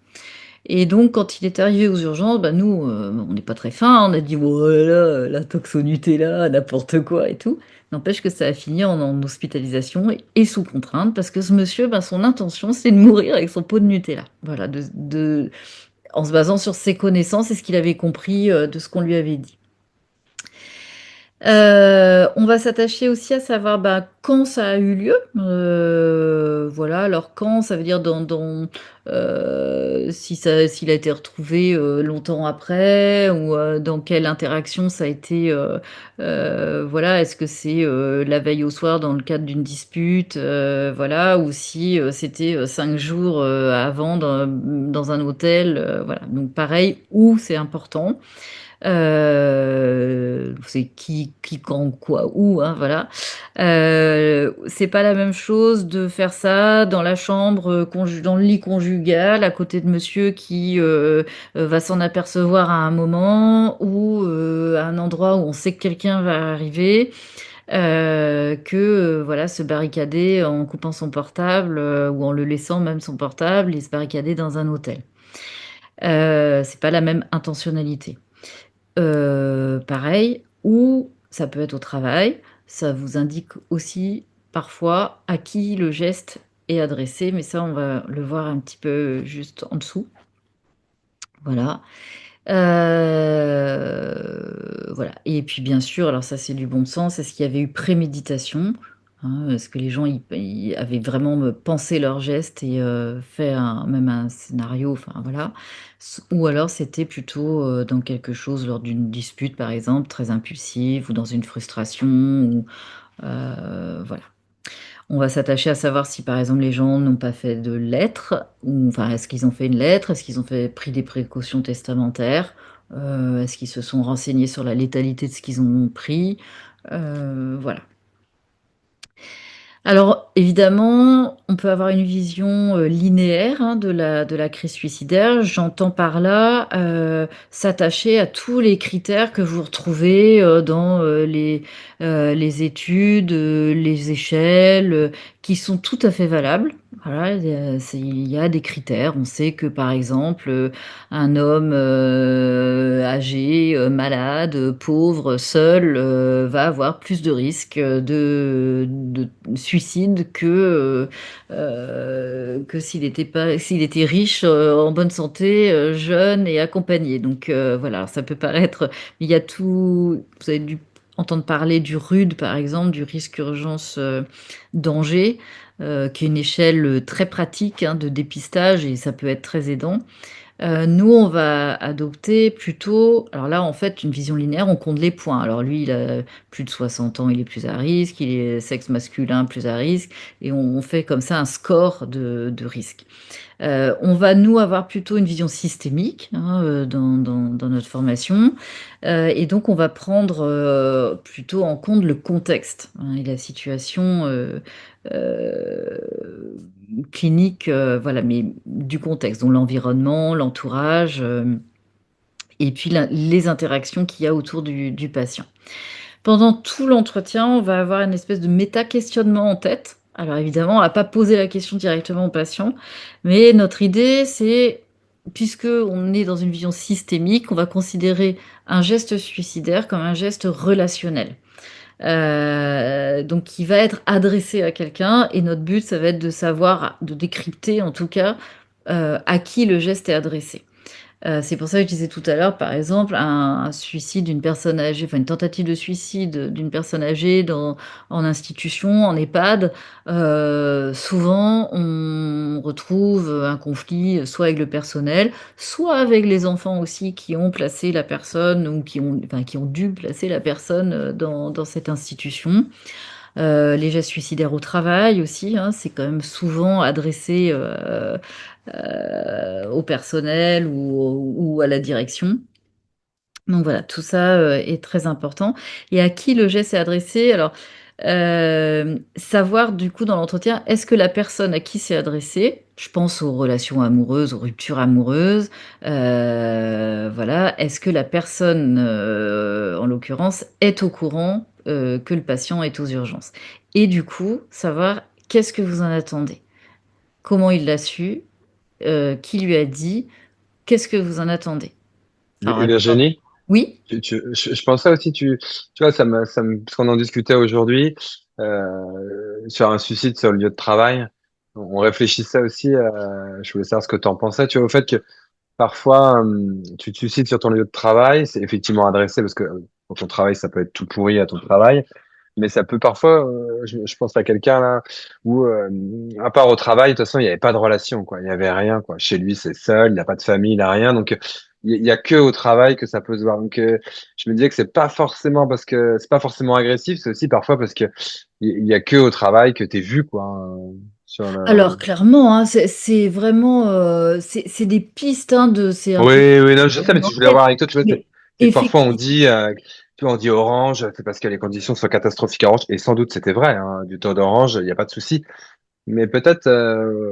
Et donc, quand il est arrivé aux urgences, bah nous, on n'est pas très fin, hein, on a dit, oh là là, la tox au Nutella, n'importe quoi et tout. N'empêche que ça a fini en hospitalisation et sous contrainte, parce que ce monsieur, bah, son intention, c'est de mourir avec son pot de Nutella. Voilà, en se basant sur ses connaissances et ce qu'il avait compris de ce qu'on lui avait dit. On va s'attacher aussi à savoir bah, quand ça a eu lieu. Voilà, alors quand, ça veut dire s'il a été retrouvé longtemps après ou dans quelle interaction ça a été. Voilà, est-ce que c'est la veille au soir dans le cadre d'une dispute, voilà, ou si c'était 5 jours avant dans un hôtel, voilà. Donc pareil, où c'est important. C'est qui, quand, quoi, où, hein, voilà. C'est pas la même chose de faire ça dans la chambre, dans le lit conjugal, à côté de monsieur qui va s'en apercevoir à un moment, ou à un endroit où on sait que quelqu'un va arriver, que voilà, se barricader en coupant son portable ou en le laissant même son portable et se barricader dans un hôtel. C'est pas la même intentionnalité. Pareil, ou ça peut être au travail, ça vous indique aussi parfois à qui le geste est adressé, mais ça, on va le voir un petit peu juste en dessous. Voilà. Voilà et puis bien sûr, alors ça c'est du bon sens, est-ce qu'il y avait eu préméditation? Hein, est-ce que les gens ils avaient vraiment, pensé leurs gestes et fait même un scénario, enfin voilà. Ou alors c'était plutôt, dans quelque chose lors d'une dispute par exemple, très impulsive ou dans une frustration ou voilà. On va s'attacher à savoir si, par exemple, les gens n'ont pas fait de lettre ou enfin, est-ce qu'ils ont fait une lettre? Est-ce qu'ils ont pris des précautions testamentaires? Est-ce qu'ils se sont renseignés sur la létalité de ce qu'ils ont pris? Voilà. Alors évidemment, on peut avoir une vision, linéaire, hein, de la crise suicidaire. J'entends par là, s'attacher à tous les critères que vous retrouvez, dans, les études, les échelles, qui sont tout à fait valables. Voilà, il y a des critères. On sait que, par exemple, un homme, âgé, malade, pauvre, seul, va avoir plus de risques, de suicide que s'il était riche, en bonne santé, jeune et accompagné. Donc voilà, ça peut paraître, il y a tout. Vous avez dû entendre parler du RUD, par exemple, du risque urgence danger, qui est une échelle très pratique hein, de dépistage et ça peut être très aidant. Nous, on va adopter plutôt alors là, en fait, une vision linéaire, on compte les points. Alors lui, il a plus de 60 ans, il est plus à risque, il est sexe masculin, plus à risque et on fait comme ça un score de risque. On va nous avoir plutôt une vision systémique, hein, dans notre formation, et donc on va prendre, plutôt en compte le contexte, hein, et la situation, clinique, voilà, mais du contexte, donc l'environnement, l'entourage, et puis les interactions qu'il y a autour du patient. Pendant tout l'entretien, on va avoir une espèce de méta-questionnement en tête. Alors évidemment, on va pas poser la question directement au patient, mais notre idée, c'est, puisque on est dans une vision systémique, on va considérer un geste suicidaire comme un geste relationnel. Donc qui va être adressé à quelqu'un et notre but, ça va être de savoir, de décrypter en tout cas, à qui le geste est adressé. C'est pour ça que je disais tout à l'heure, par exemple, un suicide d'une personne âgée, enfin une tentative de suicide d'une personne âgée en institution, en EHPAD, souvent on retrouve un conflit soit avec le personnel, soit avec les enfants aussi qui ont placé la personne ou qui ont dû placer la personne dans cette institution. Les gestes suicidaires au travail aussi, hein, c'est quand même souvent adressé au personnel ou à la direction. Donc voilà, tout ça est très important. Et à qui le geste est adressé? Alors, savoir du coup dans l'entretien, est-ce que la personne à qui c'est adressé, je pense aux relations amoureuses, aux ruptures amoureuses, voilà, est-ce que la personne, en l'occurrence, est au courant que le patient est aux urgences? Et du coup, savoir qu'est-ce que vous en attendez? Comment il l'a su? Qui lui a dit? Qu'est-ce que vous en attendez? Alors, la plupart. Virginie, Oui? je pensais aussi, tu vois, parce qu'on en discutait aujourd'hui, sur un suicide sur le lieu de travail. On réfléchissait aussi, je voulais savoir ce que tu en pensais, tu vois, au fait que parfois, tu te suicides sur ton lieu de travail, c'est effectivement adressé parce que pour ton travail, ça peut être tout pourri à ton travail, mais ça peut parfois, je pense à quelqu'un là, où, à part au travail, de toute façon, il n'y avait pas de relation, quoi. Il n'y avait rien, quoi. Chez lui, c'est seul, il n'a pas de famille, il n'a rien. Donc, il y a que au travail que ça peut se voir. Donc, je me disais que c'est pas forcément parce que c'est pas forcément agressif, c'est aussi parfois parce que il y a que au travail que t'es vu, quoi, sur Alors le. clairement, hein, c'est vraiment, c'est des pistes, hein, c'est un peu Oui, oui, non, je sais, mais une je voulais voir enquête, avec toi, tu vois, mais c'est que parfois on effectivement. dit, tu vois, on dit orange, c'est parce que les conditions sont catastrophiques à orange, et sans doute c'était vrai, hein, du taux d'orange, il n'y a pas de souci. Mais peut-être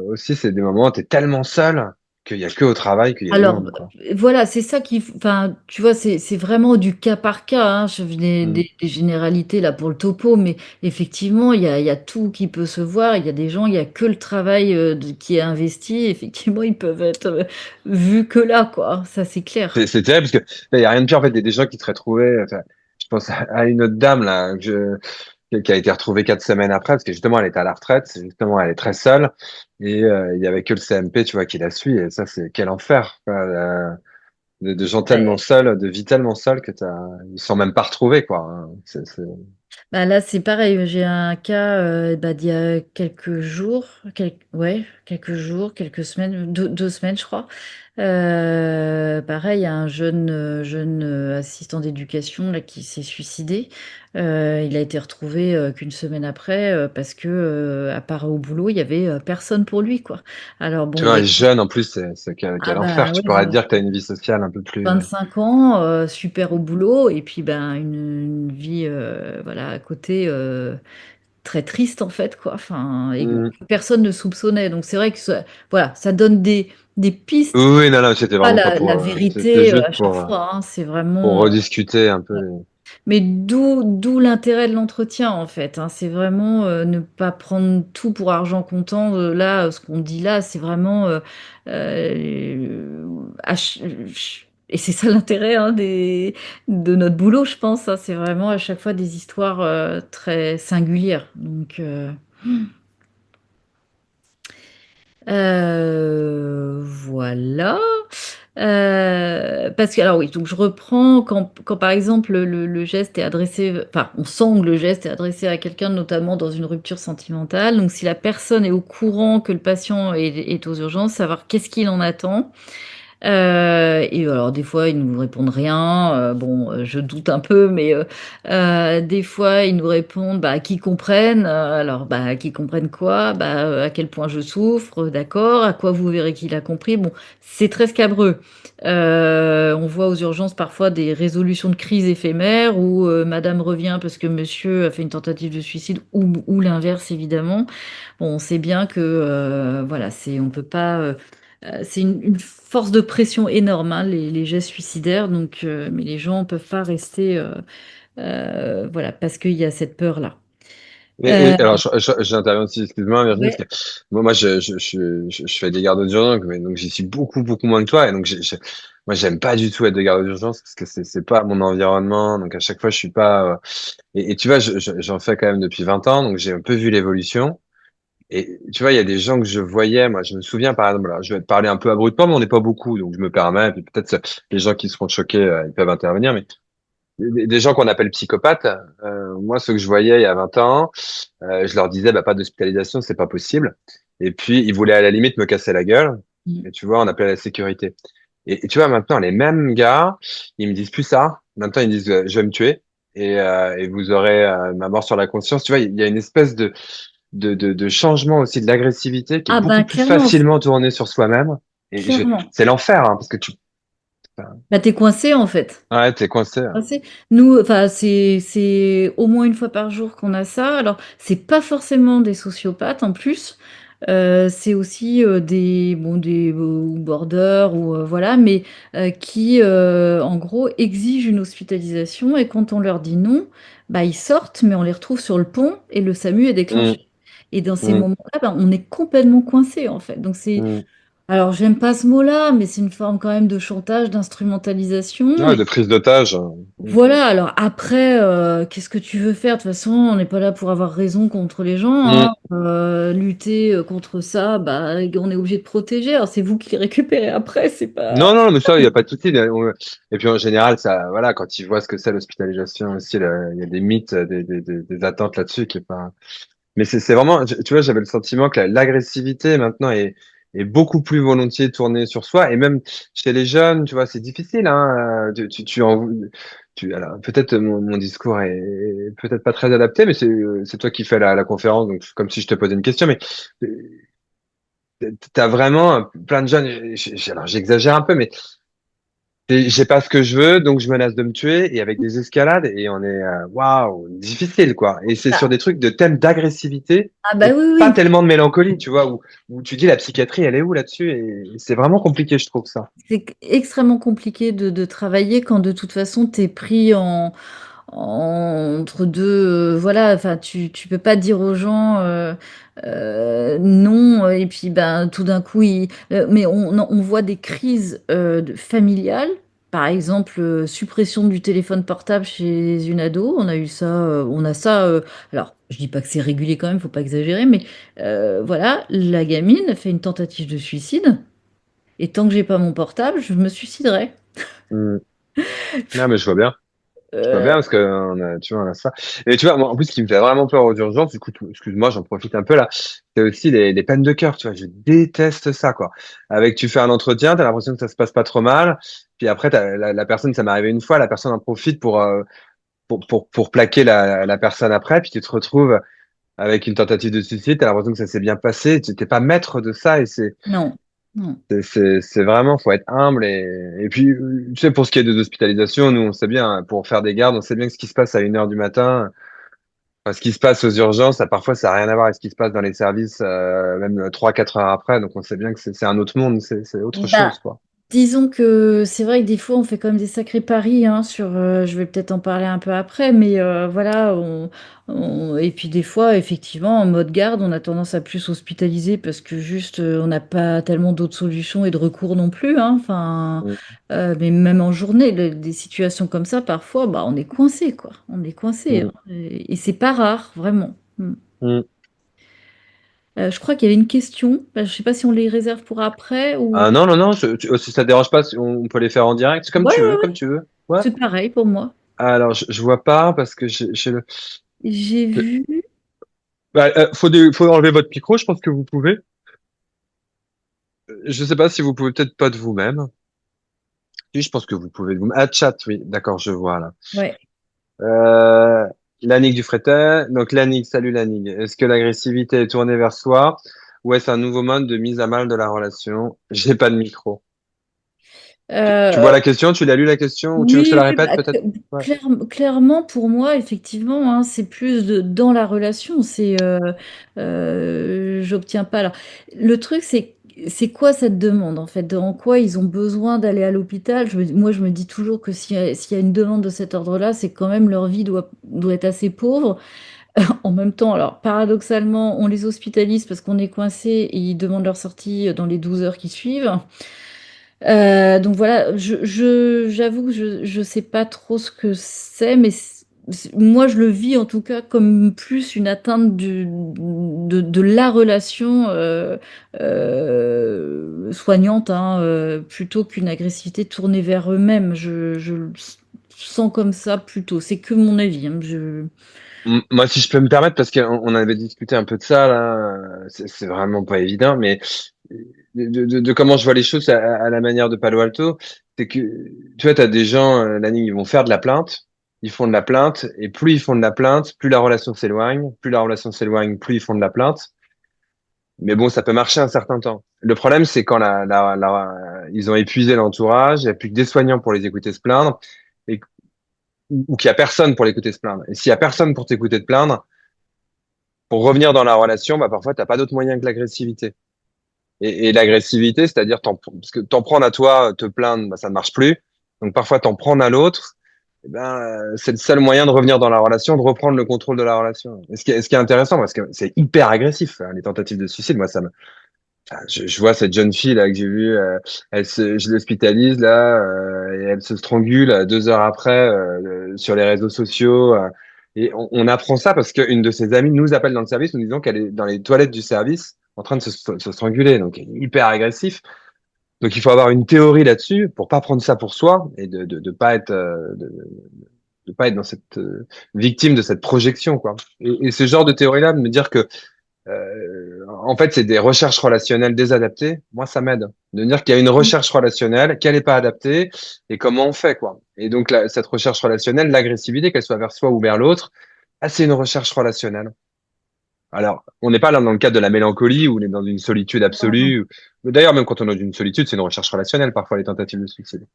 aussi, c'est des moments où tu es tellement seul qu'il y a que au travail qu'il y a du Alors, monde, quoi. voilà, c'est ça enfin, tu vois, c'est vraiment du cas par cas, hein. Je venais Mm. des généralités là pour le topo, mais effectivement, il y a tout qui peut se voir. Il y a des gens, il y a que le travail qui est investi. Effectivement, ils peuvent être vus que là, quoi. Ça, c'est clair. C'est terrible parce que il y a rien de pire en fait, des gens qui se retrouvaient. Enfin, je pense à une autre dame là, qui a été retrouvée 4 semaines après, parce que justement, elle était à la retraite, justement, elle est très seule, et il y avait que le CMP, tu vois, qui la suit, et ça, c'est quel enfer, quoi, de gens tellement Ouais. seuls, de vie tellement seule que ils sont même pas retrouvés, quoi. Hein. Bah là, c'est pareil. J'ai un cas bah, d'il y a quelques jours, ouais, quelques jours, quelques semaines, 2 semaines, je crois. Pareil, un jeune assistant d'éducation là qui s'est suicidé. Il a été retrouvé qu'une semaine après parce que, à part au boulot, il y avait personne pour lui, quoi. Alors bon, Tu il vois, y a les jeunes, en plus, c'est ah quel enfer. bah Tu ouais, pourrais te voilà. dire que tu as une vie sociale un peu plus, 25 ans, super au boulot, et puis ben une vie voilà à côté très triste en fait quoi. Enfin, et Mm. personne ne soupçonnait. Donc c'est vrai que voilà, ça donne des Oui, pistes. oui, non, non, c'était Pas vraiment pas la c'était vérité juste à chaque fois, hein, c'est pour vraiment. rediscuter un peu. Mais d'où l'intérêt de l'entretien en fait, hein. C'est vraiment ne pas prendre tout pour argent comptant. Là, ce qu'on dit là, c'est vraiment et c'est ça l'intérêt hein, de notre boulot, je pense, hein. C'est vraiment à chaque fois des histoires très singulières. Donc voilà. Parce que, alors oui, donc je reprends quand par exemple le geste est adressé, enfin on sent que le geste est adressé à quelqu'un, notamment dans une rupture sentimentale. Donc si la personne est au courant que le patient est aux urgences, savoir qu'est-ce qu'il en attend. Et alors des fois ils nous répondent rien. Bon, je doute un peu, mais des fois ils nous répondent bah qui comprennent. Alors bah qui comprennent quoi? Bah à quel point je souffre, d'accord. À quoi vous verrez qu'il a compris. Bon, c'est très scabreux. On voit aux urgences parfois des résolutions de crise éphémères où Madame revient parce que Monsieur a fait une tentative de suicide ou l'inverse évidemment. Bon, on sait bien que voilà, on peut pas. C'est une force de pression énorme, hein, les gestes suicidaires. Donc, mais les gens ne peuvent pas rester, voilà, parce qu'il y a cette peur-là. Euh, Alors, j'interviens aussi, excuse-moi, Virginie, ouais. parce que moi, je fais des gardes d'urgence, mais donc j'y suis beaucoup, beaucoup moins que toi, et donc moi, j'aime pas du tout être de garde d'urgence parce que c'est pas mon environnement, donc à chaque fois, je suis pas. Et tu vois, j'en fais quand même depuis 20 ans, donc j'ai un peu vu l'évolution. Et tu vois, il y a des gens que je voyais, moi, je me souviens, par exemple, là, je vais te parler un peu abruptement, mais on n'est pas beaucoup, donc je me permets, et puis peut-être les gens qui seront choqués, ils peuvent intervenir, mais des gens qu'on appelle psychopathes, moi, ceux que je voyais il y a 20 ans, je leur disais, bah, pas d'hospitalisation, c'est pas possible. Et puis, ils voulaient à la limite me casser la gueule. Mm. Et tu vois, on appelait la sécurité. Et tu vois, maintenant, les mêmes gars, ils me disent plus ça. Maintenant, ils me disent, je vais me tuer. Et vous aurez ma mort sur la conscience. Tu vois, il y a une espèce de changement aussi de l'agressivité qui est Ah beaucoup ben plus clairement, facilement tournée sur soi-même. clairement. C'est l'enfer, hein, parce que Bah t'es coincé en fait. ouais, t'es coincé. Hein. Coincé. Nous, enfin c'est au moins une fois par jour qu'on a ça. Alors c'est pas forcément des sociopathes en plus. C'est aussi des border ou voilà, mais qui en gros exigent une hospitalisation et quand on leur dit non, bah ils sortent, mais on les retrouve sur le pont et le SAMU est Hum, déclenché. Et dans ces hum, moments-là, bah, on est complètement coincé en fait. Donc c'est, hum. alors j'aime pas ce mot-là, mais c'est une forme quand même de chantage, d'instrumentalisation. Ouais, de prise d'otage. Hein. Hum, Voilà, alors après, qu'est-ce que tu veux faire? De toute façon, on n'est pas là pour avoir raison contre les gens, hum. hein. Lutter contre ça, bah, on est obligé de protéger. Alors c'est vous qui les récupérez après, c'est pas. Non, non, mais ça, il n'y a pas de souci. Et puis en général, ça, voilà, quand ils voient ce que c'est l'hospitalisation aussi, il y a des mythes, des attentes là-dessus qui est pas. Mais c'est vraiment, tu vois, j'avais le sentiment que l'agressivité maintenant est beaucoup plus volontiers tournée sur soi. Et même chez les jeunes, tu vois, c'est difficile, hein. Alors, peut-être mon discours est peut-être pas très adapté, mais c'est toi qui fais la conférence, donc c'est comme si je te posais une question. Mais t'as vraiment plein de jeunes. Alors j'exagère un peu, mais j'ai pas ce que je veux, donc je menace de me tuer et avec des escalades et on est waouh difficile quoi. Et c'est sur Ah, des trucs de thèmes d'agressivité ah bah et oui, pas oui. tellement de mélancolie, tu vois, où tu dis la psychiatrie elle est où là-dessus et c'est vraiment compliqué je trouve ça. C'est extrêmement compliqué de travailler quand de toute façon tu es pris entre deux. Voilà, enfin, tu peux pas dire aux gens non, et puis ben, tout d'un coup, mais on voit des crises familiales. par exemple, suppression du téléphone portable chez une ado. On a eu ça, on a ça. Alors, je dis pas que c'est régulier quand même, faut pas exagérer, mais voilà, la gamine fait une tentative de suicide. Et tant que j'ai pas mon portable, je me suiciderai. Mm. Non, mais je vois bien. Je vois Euh, bien parce que tu vois, on a ça. Et tu vois, moi, en plus, ce qui me fait vraiment peur aux urgences, du coup, excuse-moi, j'en profite un peu là, c'est aussi les peines de cœur, tu vois. Je déteste ça, quoi. Avec, tu fais un entretien, t'as l'impression que ça se passe pas trop mal. Puis après, la personne, ça m'est arrivé une fois, la personne en profite pour plaquer la personne après. Puis tu te retrouves avec une tentative de suicide, t'as l'impression que ça s'est bien passé. Tu t'es pas maître de ça et non, non. c'est vraiment, faut être humble et puis, tu sais, pour ce qui est des hospitalisations, nous, on sait bien, hein, pour faire des gardes, on sait bien que ce qui se passe à 1 heure du matin, enfin, ce qui se passe aux urgences, parfois, ça n'a rien à voir avec ce qui se passe dans les services, même 3, 4 heures après. Donc, on sait bien que c'est un autre monde, c'est autre Bah, chose, quoi. disons que c'est vrai que des fois on fait quand même des sacrés paris hein, sur, je vais peut-être en parler un peu après, mais voilà, et puis des fois effectivement en mode garde on a tendance à plus hospitaliser parce que juste on n'a pas tellement d'autres solutions et de recours non plus, hein, enfin, Mm, mais même en journée, des situations comme ça parfois bah, on est coincé quoi, on est coincé, hein, mm, et c'est pas rare vraiment. mm. Je crois qu'il y avait une question, bah, je sais pas si on les réserve pour après Ah ou... non, non, non, si ça te dérange pas, on peut les faire en direct, comme Ouais, tu ouais, veux, ouais, comme tu veux. Ouais. c'est pareil pour moi. Alors, je vois pas parce que j'ai J'ai vu. Bah, faut enlever votre micro, je pense que vous pouvez. Je sais pas si vous pouvez peut-être pas de vous-même. Oui, je pense que vous pouvez de vous-même. Ah, chat, oui, d'accord, je vois là. Ouais. Euh, Lannick Dufretet. Donc, Lannick, salut Lannick. Est-ce que l'agressivité est tournée vers soi ou est-ce un nouveau mode de mise à mal de la relation? J'ai pas de micro. Tu vois Euh, la question? Tu l'as lu la question? Ou tu veux que je te oui, la oui, répète bah, peut-être? Ouais. clairement, pour moi, effectivement, hein, c'est plus dans la relation. C'est, j'obtiens pas. Alors, le truc, c'est quoi cette demande, en fait? En quoi ils ont besoin d'aller à l'hôpital? Moi, je me dis toujours que s'il y a une demande de cet ordre-là, c'est que quand même leur vie doit être assez pauvre. En même temps, alors, paradoxalement, on les hospitalise parce qu'on est coincé et ils demandent leur sortie dans les 12 heures qui suivent. Donc voilà, j'avoue que je sais pas trop ce que c'est, mais moi je le vis en tout cas comme plus une atteinte de la relation soignante, hein, plutôt qu'une agressivité tournée vers eux-mêmes. Je le sens comme ça plutôt. C'est que mon avis, hein, Moi, si je peux me permettre, parce qu'on avait discuté un peu de ça, là, c'est vraiment pas évident, mais de comment je vois les choses à la manière de Palo Alto, c'est que, tu vois, tu as des gens, Lanning, ils vont faire de la plainte, ils font de la plainte, et plus ils font de la plainte, plus la relation s'éloigne, plus la relation s'éloigne, plus ils font de la plainte. Mais bon, ça peut marcher un certain temps. Le problème, c'est quand ils ont épuisé l'entourage, il n'y a plus que des soignants pour les écouter se plaindre, et, ou qu'il y a personne pour l'écouter se plaindre. Et s'il y a personne pour t'écouter te plaindre, pour revenir dans la relation, bah, parfois, t'as pas d'autre moyen que l'agressivité. Et l'agressivité, c'est-à-dire, parce que t'en prendre à toi, te plaindre, bah, ça ne marche plus. Donc, parfois, t'en prendre à l'autre, eh ben, c'est le seul moyen de revenir dans la relation, de reprendre le contrôle de la relation. Et ce qui est intéressant, parce que c'est hyper agressif, hein, les tentatives de suicide. Moi, enfin, je vois cette jeune fille là que j'ai vue, je l'hospitalise là, et elle se strangule 2 heures après sur les réseaux sociaux. Et on apprend ça parce qu'une de ses amies nous appelle dans le service, nous disant qu'elle est dans les toilettes du service en train de se stranguler, donc hyper agressif. Donc il faut avoir une théorie là-dessus pour pas prendre ça pour soi et de pas être de pas être dans cette victime de cette projection quoi. Et ce genre de théorie-là, de me dire que en fait, c'est des recherches relationnelles désadaptées. Moi, ça m'aide de dire qu'il y a une recherche relationnelle, qu'elle n'est pas adaptée et comment on fait, quoi. Et donc, cette recherche relationnelle, l'agressivité, qu'elle soit vers soi ou vers l'autre, ah, c'est une recherche relationnelle. Alors, on n'est pas là dans le cadre de la mélancolie où on est dans une solitude absolue. D'ailleurs, même quand on est dans une solitude, c'est une recherche relationnelle, parfois, les tentatives de suicide.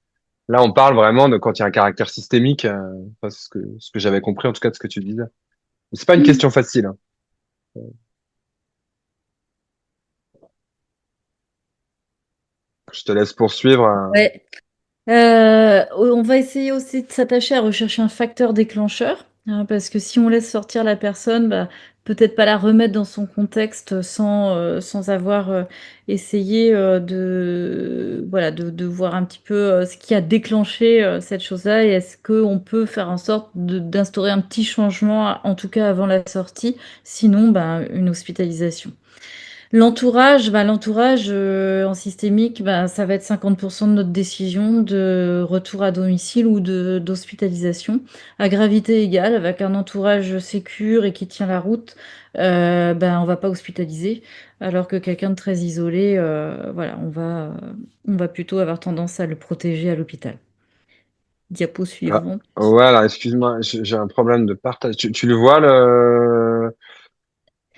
Là, on parle vraiment de quand il y a un caractère systémique, enfin, ce que j'avais compris, en tout cas, de ce que tu disais. Mais c'est pas une question facile, hein. Je te laisse poursuivre. Ouais. On va essayer aussi de s'attacher à rechercher un facteur déclencheur, hein, parce que si on laisse sortir la personne, bah, peut-être pas la remettre dans son contexte sans avoir essayé voilà, de voir un petit peu ce qui a déclenché cette chose-là et est-ce qu'on peut faire en sorte d'instaurer un petit changement, en tout cas avant la sortie, sinon ben, une hospitalisation. L'entourage en systémique, ça va être 50% de notre décision de retour à domicile ou d'hospitalisation. À gravité égale, avec un entourage sécure et qui tient la route, on va pas hospitaliser. Alors que quelqu'un de très isolé, voilà, on va plutôt avoir tendance à le protéger à l'hôpital. Diapo Ah, suivante. voilà, excuse-moi, j'ai un problème de partage. Tu le vois,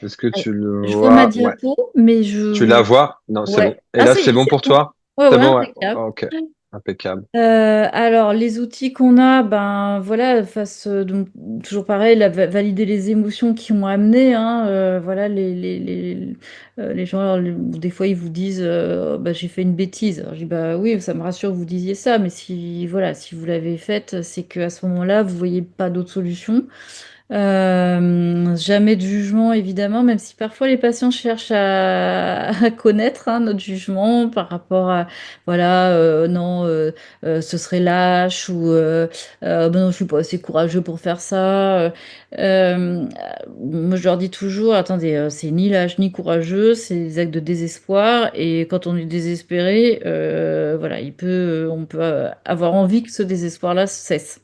est-ce que tu le Je vois ma vois? Ouais. diapo, mais Tu la je... vois? Non, c'est bon. Ouais. Et Ah, là, ça y c'est est, bon c'est pour bon. toi? Ouais, C'est ouais, bon, ouais. impeccable. Ok. Impeccable. Alors, les outils qu'on a, ben voilà, donc toujours pareil, valider les émotions qui ont amené, hein, voilà, les gens, alors, des fois, ils vous disent, bah, j'ai fait une bêtise. Alors, je dis, bah oui, ça me rassure que vous disiez ça, mais si, voilà, si vous l'avez faite, c'est qu'à ce moment-là, vous voyez pas d'autre solution. Jamais de jugement, évidemment, même si parfois les patients cherchent à connaître hein, notre jugement par rapport à, voilà, non, ce serait lâche ou ben non, je suis pas assez courageux pour faire ça. Euh, Moi, je leur dis toujours, attendez, c'est ni lâche ni courageux, c'est des actes de désespoir et quand on est désespéré, voilà, on peut avoir envie que ce désespoir-là cesse.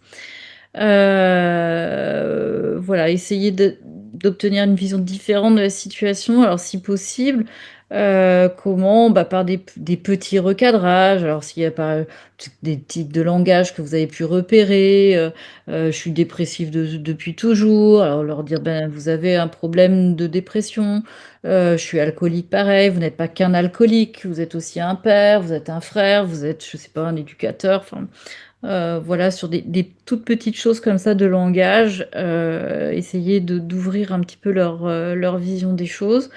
Voilà, essayer d'obtenir une vision différente de la situation. Alors, si possible, comment? Bah, par des petits recadrages. Alors, s'il y a pas des types de langage que vous avez pu repérer, je suis dépressif depuis toujours. Alors, leur dire, ben, vous avez un problème de dépression. Je suis alcoolique, pareil. Vous n'êtes pas qu'un alcoolique. Vous êtes aussi un père, vous êtes un frère, vous êtes, je sais pas, un éducateur. Enfin, voilà, sur des toutes petites choses comme ça de langage, essayer d'ouvrir un petit peu leur vision des choses.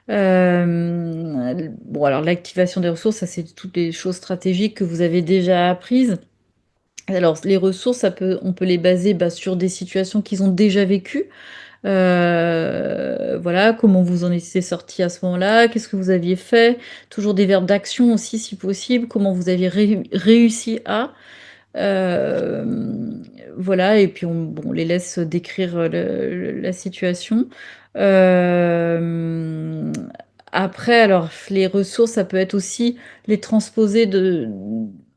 Bon, alors l'activation des ressources, ça c'est toutes les choses stratégiques que vous avez déjà apprises. Alors les ressources, on peut les baser bah, sur des situations qu'ils ont déjà vécues. Voilà, comment vous en étiez sorti à ce moment-là, qu'est-ce que vous aviez fait, toujours des verbes d'action aussi si possible, comment vous aviez réussi à. Euh, voilà, et puis on les laisse décrire la situation. Euh, Après, alors, les ressources, ça peut être aussi les transposer,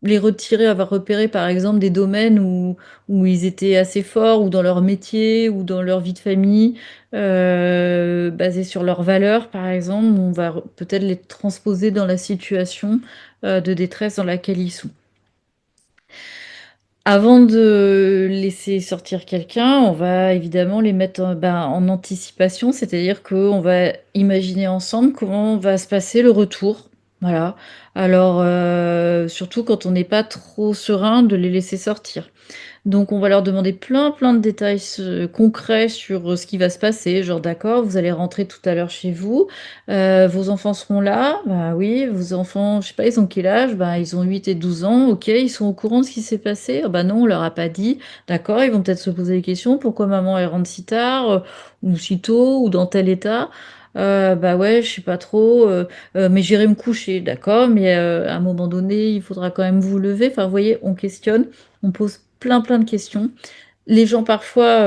les retirer, avoir repéré par exemple des domaines où ils étaient assez forts, ou dans leur métier, ou dans leur vie de famille, basés sur leurs valeurs par exemple. On va peut-être les transposer dans la situation de détresse dans laquelle ils sont. Avant de laisser sortir quelqu'un, on va évidemment les mettre en anticipation, c'est-à-dire qu'on va imaginer ensemble comment va se passer le retour. Voilà. Alors, surtout quand on n'est pas trop serein de les laisser sortir. Donc, on va leur demander plein de détails concrets sur ce qui va se passer. Genre, d'accord, vous allez rentrer tout à l'heure chez vous. Vos enfants seront là. Bah oui, vos enfants, je sais pas, ils ont quel âge? Bah, ils ont 8 et 12 ans. Ok, ils sont au courant de ce qui s'est passé. Ah bah non, on leur a pas dit. D'accord, ils vont peut-être se poser des questions. Pourquoi maman elle rentre si tard, ou si tôt, ou dans tel état? Bah ouais, je sais pas trop, mais j'irai me coucher, d'accord, mais à un moment donné, il faudra quand même vous lever. Enfin, vous voyez, on questionne. On pose plein de questions. Les gens parfois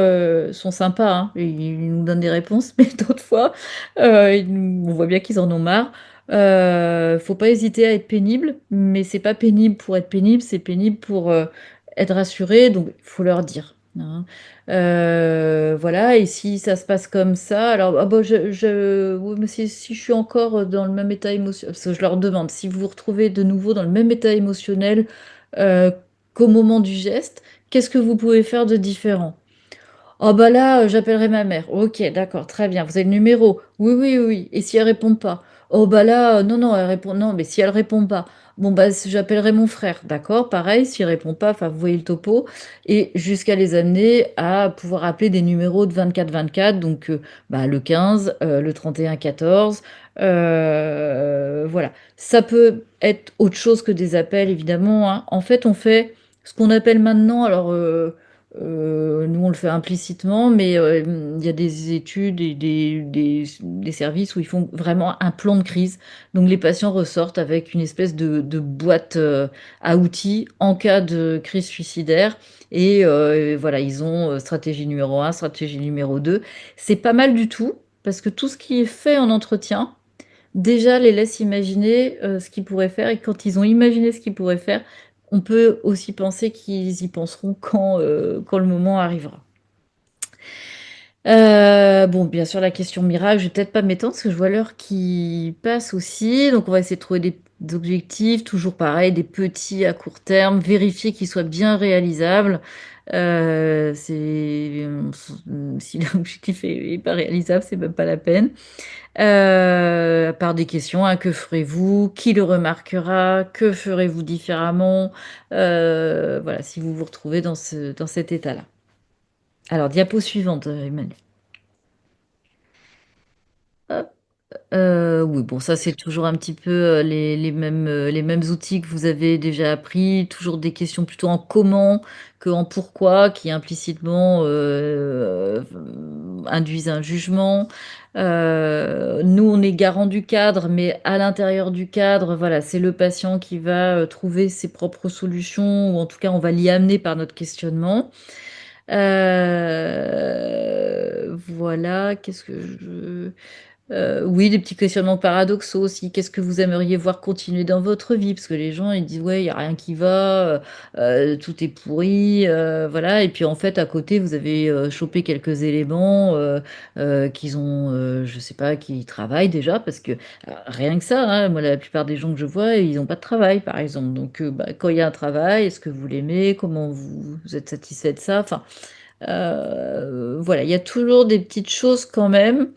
sont sympas, hein, et ils nous donnent des réponses, mais d'autres fois, on voit bien qu'ils en ont marre. Faut pas hésiter à être pénible, mais c'est pas pénible pour être pénible, c'est pénible pour être rassuré, donc il faut leur dire, hein. Voilà, et si ça se passe comme ça, alors ah bah, oui, mais si je suis encore dans le même état émotionnel, parce que je leur demande, si vous vous retrouvez de nouveau dans le même état émotionnel euh, qu'au moment du geste, qu'est-ce que vous pouvez faire de différent? Oh bah là, j'appellerai ma mère. Ok, d'accord, très bien. Vous avez le numéro? Oui, oui, oui, oui. Et si elle répond pas? Oh bah là, non, non, elle répond. Non, mais si elle répond pas, bon bah j'appellerai mon frère. D'accord, pareil. S'il répond pas, enfin vous voyez le topo. Et jusqu'à les amener à pouvoir appeler des numéros de 24-24. Donc bah, le 15, le 31-14. Voilà. Ça peut être autre chose que des appels, évidemment, hein. En fait, on fait ce qu'on appelle maintenant, alors. Nous, on le fait implicitement, mais il y a des études et des services où ils font vraiment un plan de crise. Donc, les patients ressortent avec une espèce de boîte à outils en cas de crise suicidaire. Et voilà, ils ont stratégie numéro un, stratégie numéro 2. C'est pas mal du tout, parce que tout ce qui est fait en entretien, déjà les laisse imaginer ce qu'ils pourraient faire. Et quand ils ont imaginé ce qu'ils pourraient faire, on peut aussi penser qu'ils y penseront quand le moment arrivera. Bon, bien sûr, la question miracle, je vais peut-être pas m'étendre parce que je vois l'heure qui passe aussi. Donc, on va essayer de trouver des objectifs, toujours pareil, des petits à court terme, vérifier qu'ils soient bien réalisables. Si l'objectif est pas réalisable, c'est même pas la peine. Par des questions, hein, que ferez-vous? Qui le remarquera? Que ferez-vous différemment? Voilà, si vous vous retrouvez dans cet état-là. Alors, diapo suivante, Emmanuel. Hop. Oui, bon, ça c'est toujours un petit peu les mêmes outils que vous avez déjà appris, toujours des questions plutôt en comment que en pourquoi, qui implicitement induisent un jugement. Nous, on est garant du cadre, mais à l'intérieur du cadre, voilà, c'est le patient qui va trouver ses propres solutions, ou en tout cas, on va l'y amener par notre questionnement. Voilà, qu'est-ce que je... oui, des petits questionnements paradoxaux aussi. Qu'est-ce que vous aimeriez voir continuer dans votre vie? Parce que les gens, ils disent, ouais, il n'y a rien qui va, tout est pourri, voilà. Et puis en fait, à côté, vous avez chopé quelques éléments qu'ils ont, je sais pas, qui travaillent déjà, parce que rien que ça, hein, moi, la plupart des gens que je vois, ils n'ont pas de travail, par exemple. Donc, bah, quand il y a un travail, est-ce que vous l'aimez? Comment vous êtes satisfait de ça? Enfin, voilà, il y a toujours des petites choses quand même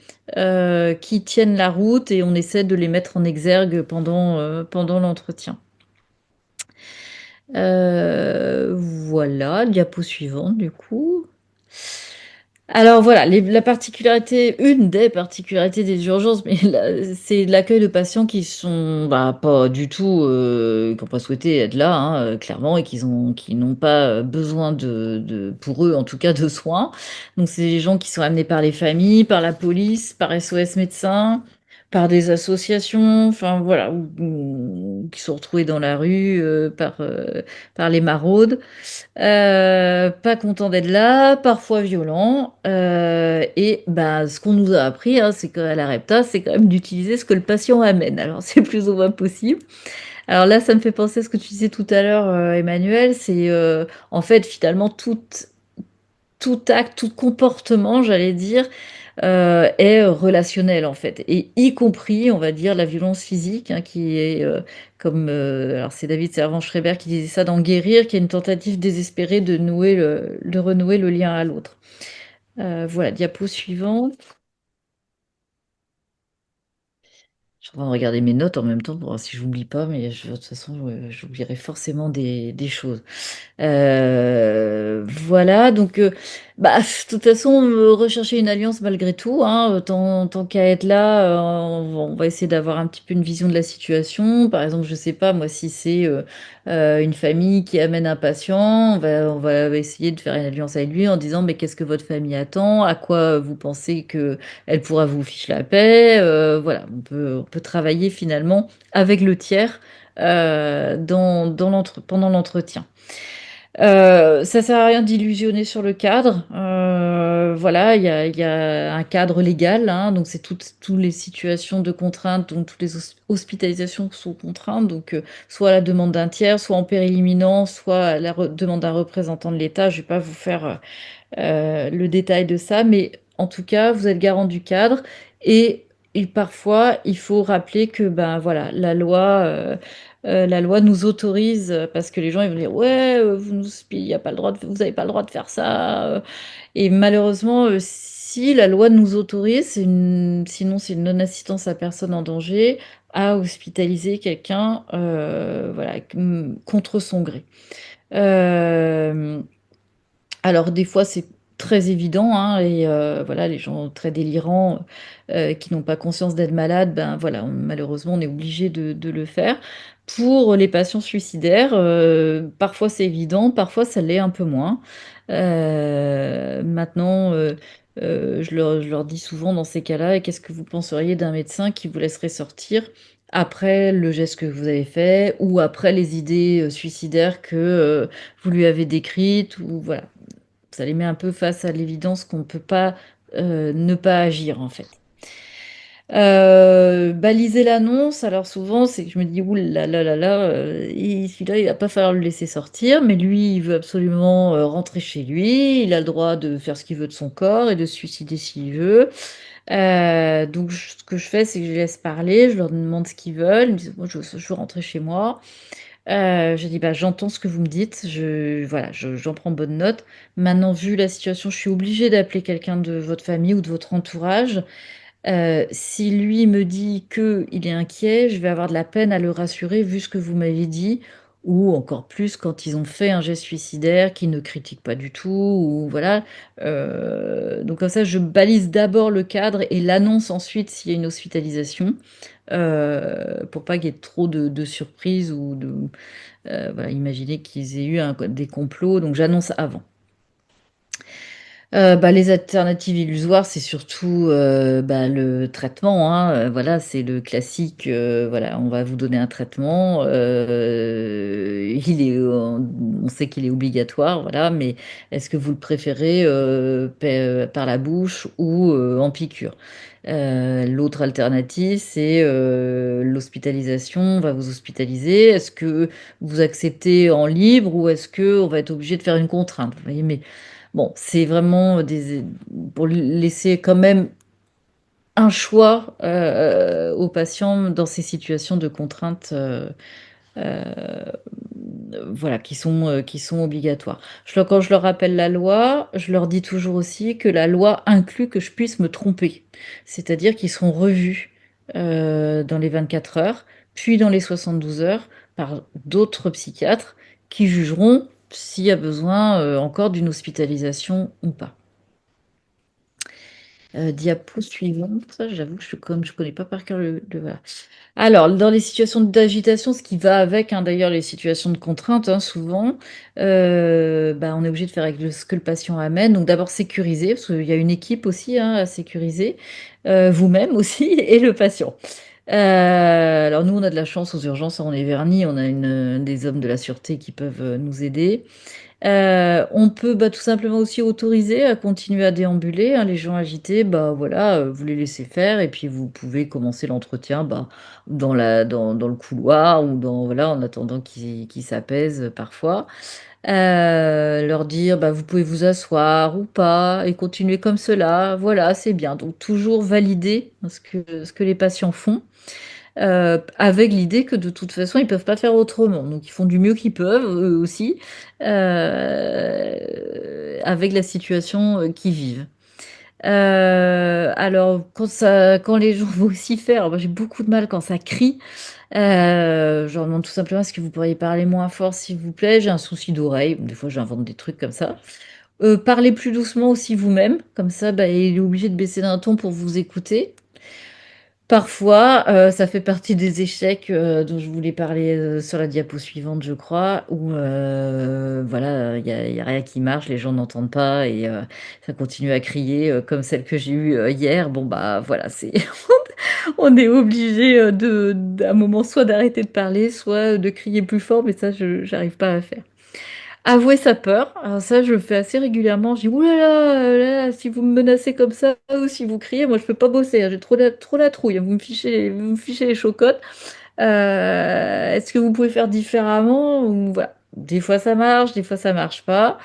qui tiennent la route et on essaie de les mettre en exergue pendant l'entretien. Voilà, diapo suivante du coup. Alors voilà, la particularité, une des particularités des urgences, mais c'est l'accueil de patients qui sont bah, pas du tout, qui n'ont pas souhaité être là, hein, clairement, et qui n'ont pas besoin pour eux en tout cas, de soins. Donc c'est des gens qui sont amenés par les familles, par la police, par SOS médecins, par des associations, enfin voilà, ou qui sont retrouvés dans la rue par les maraudes. Pas content d'être là, parfois violent. Et bah, ce qu'on nous a appris, hein, c'est qu'à la REPTA, c'est quand même d'utiliser ce que le patient amène. Alors, c'est plus ou moins possible. Alors là, ça me fait penser à ce que tu disais tout à l'heure, Emmanuel. C'est en fait finalement tout acte, tout comportement, j'allais dire, est relationnel en fait, et y compris, on va dire, la violence physique, hein, qui est comme, alors c'est David Servan-Schreiber qui disait ça dans Guérir, qui est une tentative désespérée de renouer le lien à l'autre. Voilà, diapo suivante. Je suis en train de regarder mes notes en même temps pour voir si j'oublie pas, mais de toute façon, j'oublierai forcément des choses. Voilà, donc, bah, de toute façon, rechercher une alliance malgré tout, hein, tant qu'à être là, on va essayer d'avoir un petit peu une vision de la situation. Par exemple, je sais pas, moi, si c'est une famille qui amène un patient, on va essayer de faire une alliance avec lui en disant, mais qu'est-ce que votre famille attend? À quoi vous pensez que elle pourra vous ficher la paix? Voilà, on peut travailler finalement avec le tiers pendant l'entretien. Ça sert à rien d'illusionner sur le cadre. Voilà, il y a un cadre légal, hein, donc c'est toutes les situations de contrainte, donc toutes les hospitalisations sont contraintes, donc soit à la demande d'un tiers, soit en péril imminent, soit à la demande d'un représentant de l'État. Je vais pas vous faire le détail de ça, mais en tout cas, vous êtes garant du cadre et parfois, il faut rappeler que ben voilà, la loi nous autorise parce que les gens ils vont dire ouais, il y a pas le droit vous n'avez pas le droit de faire ça. Et malheureusement, si la loi nous autorise, sinon c'est une non-assistance à personne en danger à hospitaliser quelqu'un voilà, contre son gré. Euh, alors des fois c'est très évident, hein, et voilà, les gens très délirants qui n'ont pas conscience d'être malades, ben voilà, malheureusement, on est obligé de le faire. Pour les patients suicidaires, parfois c'est évident, parfois ça l'est un peu moins. Maintenant, je leur dis souvent dans ces cas-là, qu'est-ce que vous penseriez d'un médecin qui vous laisserait sortir après le geste que vous avez fait ou après les idées suicidaires que vous lui avez décrites ou voilà. Ça les met un peu face à l'évidence qu'on ne peut pas ne pas agir en fait. Baliser l'annonce, alors souvent c'est que je me dis ouh là là là là, celui-là il va pas falloir le laisser sortir, mais lui il veut absolument rentrer chez lui, il a le droit de faire ce qu'il veut de son corps et de se suicider s'il veut. Donc ce que je fais c'est que je les laisse parler, je leur demande ce qu'ils veulent, ils me disent moi je veux rentrer chez moi. Je dis bah j'entends ce que vous me dites, voilà, j'en prends bonne note. Maintenant vu la situation, je suis obligée d'appeler quelqu'un de votre famille ou de votre entourage. Si lui me dit que il est inquiet, je vais avoir de la peine à le rassurer vu ce que vous m'avez dit, ou encore plus quand ils ont fait un geste suicidaire, qu'ils ne critiquent pas du tout, ou voilà. Donc comme ça, je balise d'abord le cadre et l'annonce ensuite s'il y a une hospitalisation, pour pas qu'il y ait trop de surprises ou de voilà, imaginez qu'ils aient eu des complots, donc j'annonce avant. Bah, les alternatives illusoires, c'est surtout bah, le traitement, hein. Voilà, c'est le classique. Voilà, on va vous donner un traitement. On sait qu'il est obligatoire, voilà, mais est-ce que vous le préférez par la bouche ou en piqûre? L'autre alternative, c'est l'hospitalisation. On va vous hospitaliser. Est-ce que vous acceptez en libre ou est-ce que on va être obligé de faire une contrainte? Vous voyez, mais bon, c'est vraiment pour laisser quand même un choix aux patients dans ces situations de contrainte euh, voilà, qui sont obligatoires. Quand je leur rappelle la loi, je leur dis toujours aussi que la loi inclut que je puisse me tromper. C'est-à-dire qu'ils seront revus dans les 24 heures, puis dans les 72 heures par d'autres psychiatres qui jugeront s'il y a besoin encore d'une hospitalisation ou pas. Diapo suivante, j'avoue que comme je connais pas par cœur voilà. Alors, dans les situations d'agitation, ce qui va avec, hein, d'ailleurs, les situations de contrainte, hein, souvent, bah, on est obligé de faire avec ce que le patient amène. Donc, d'abord sécuriser, parce qu'il y a une équipe aussi hein, à sécuriser, vous-même aussi, et le patient. Alors, nous, on a de la chance aux urgences, on est vernis, on a des hommes de la sûreté qui peuvent nous aider. On peut bah, tout simplement aussi autoriser à continuer à déambuler, hein, les gens agités, bah voilà, vous les laissez faire et puis vous pouvez commencer l'entretien bah, dans le couloir ou voilà, en attendant qu'ils s'apaisent parfois. Leur dire bah, vous pouvez vous asseoir ou pas et continuer comme cela, voilà, c'est bien. Donc toujours valider ce que les patients font avec l'idée que de toute façon, ils peuvent pas faire autrement. Donc, ils font du mieux qu'ils peuvent, eux aussi, avec la situation qu'ils vivent. Alors, quand les gens vont aussi faire, moi j'ai beaucoup de mal quand ça crie. Je leur demande tout simplement est-ce que vous pourriez parler moins fort, s'il vous plaît? J'ai un souci d'oreille. Des fois, j'invente des trucs comme ça. Parlez plus doucement aussi vous-même. Comme ça, bah, il est obligé de baisser d'un ton pour vous écouter. Parfois, ça fait partie des échecs dont je voulais parler sur la diapo suivante, je crois, où voilà, il y a rien qui marche, les gens n'entendent pas et ça continue à crier comme celle que j'ai eue hier. Bon bah voilà, c'est on est obligé à un moment soit d'arrêter de parler, soit de crier plus fort, mais ça je j'arrive pas à faire. Avouer sa peur, alors ça je le fais assez régulièrement. Je dis ouh là là, si vous me menacez comme ça ou si vous criez, moi je peux pas bosser, hein, j'ai trop la trouille, hein, vous me fichez les chocottes. Est-ce que vous pouvez faire différemment ou voilà. Des fois ça marche, des fois ça marche pas.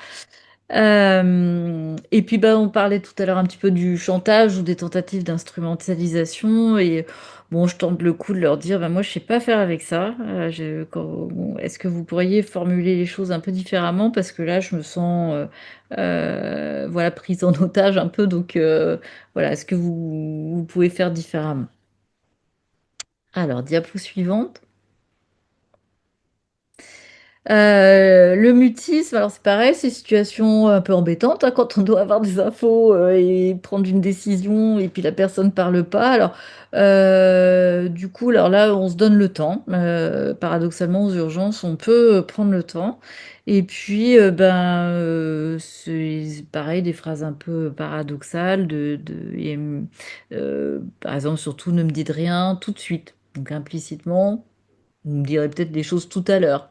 Et puis bah, on parlait tout à l'heure un petit peu du chantage ou des tentatives d'instrumentalisation et bon je tente le coup de leur dire bah, moi je sais pas faire avec ça. Bon, est-ce que vous pourriez formuler les choses un peu différemment parce que là je me sens voilà prise en otage un peu donc voilà est-ce que vous pouvez faire différemment? Alors diapo suivante. Le mutisme, alors c'est pareil, c'est une situation un peu embêtante hein, quand on doit avoir des infos et prendre une décision et puis la personne parle pas. Alors, du coup, alors là, on se donne le temps. Paradoxalement, aux urgences, on peut prendre le temps. Et puis, c'est pareil, des phrases un peu paradoxales par exemple, surtout, ne me dites rien tout de suite. Donc, implicitement, vous me direz peut-être des choses tout à l'heure.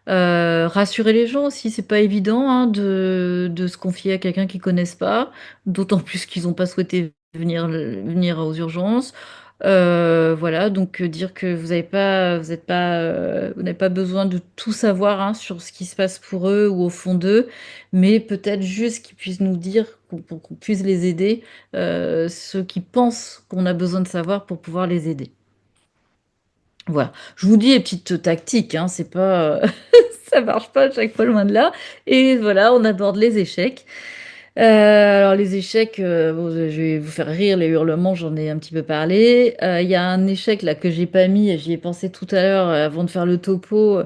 Rassurer les gens aussi, c'est pas évident hein, de se confier à quelqu'un qu'ils connaissent pas, d'autant plus qu'ils n'ont pas souhaité venir aux urgences. Voilà, donc dire que vous n'avez pas besoin de tout savoir hein, sur ce qui se passe pour eux ou au fond d'eux, mais peut-être juste qu'ils puissent nous dire, qu'on puisse les aider, ceux qui pensent qu'on a besoin de savoir pour pouvoir les aider. Voilà, je vous dis les petites tactiques, hein, c'est pas, ça marche pas à chaque fois loin de là. Et voilà, on aborde les échecs. Alors les échecs, bon, je vais vous faire rire, les hurlements, j'en ai un petit peu parlé. Il y a un échec là que j'ai pas mis, j'y ai pensé tout à l'heure avant de faire le topo.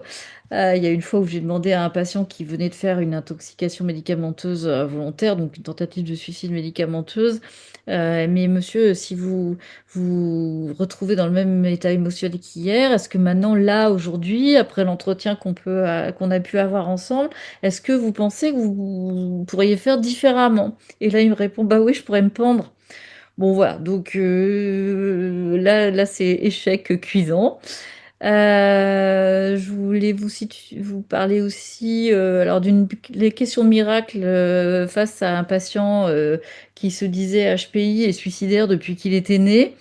Il y a une fois où j'ai demandé à un patient qui venait de faire une intoxication médicamenteuse volontaire, donc une tentative de suicide médicamenteuse. Mais monsieur, si vous vous retrouvez dans le même état émotionnel qu'hier, est-ce que maintenant, là, aujourd'hui, après l'entretien qu'on a pu avoir ensemble, est-ce que vous pensez que vous pourriez faire différemment? Et là, il me répond, bah oui, je pourrais me pendre. Bon, voilà, donc là, c'est échec cuisant. Je voulais vous parler aussi alors les questions miracles face à un patient qui se disait HPI et suicidaire depuis qu'il était né.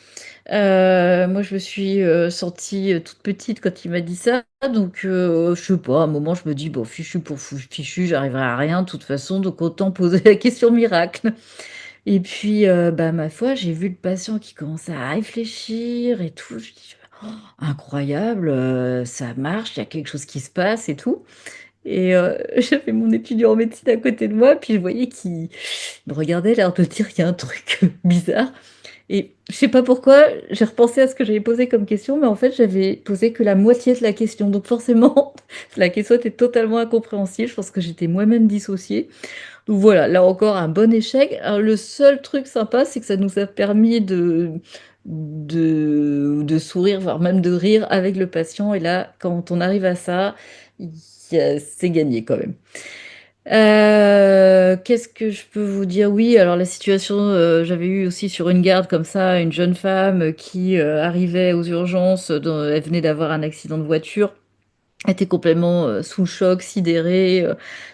Moi, je me suis sentie toute petite quand il m'a dit ça. Donc, je sais pas, à un moment, je me dis, bon, fichu pour fichu, j'arriverai à rien de toute façon, donc autant poser la question miracle. Et puis, ma foi, j'ai vu le patient qui commençait à réfléchir et tout. Je dis, oh, incroyable, ça marche, il y a quelque chose qui se passe et tout. Et j'avais mon étudiant en médecine à côté de moi, puis je voyais qu'il me regardait, l'air de dire qu'il y a un truc bizarre. Et je sais pas pourquoi, j'ai repensé à ce que j'avais posé comme question, mais en fait, j'avais posé que la moitié de la question. Donc forcément, la question était totalement incompréhensible. Je pense que j'étais moi-même dissociée. Donc voilà, là encore, un bon échec. Alors, le seul truc sympa, c'est que ça nous a permis de sourire, voire même de rire avec le patient. Et là, quand on arrive à ça, c'est gagné quand même. Qu'est-ce que je peux vous dire? Oui, alors la situation, j'avais eu aussi sur une garde comme ça, une jeune femme qui arrivait aux urgences, elle venait d'avoir un accident de voiture. Elle était complètement sous le choc, sidérée,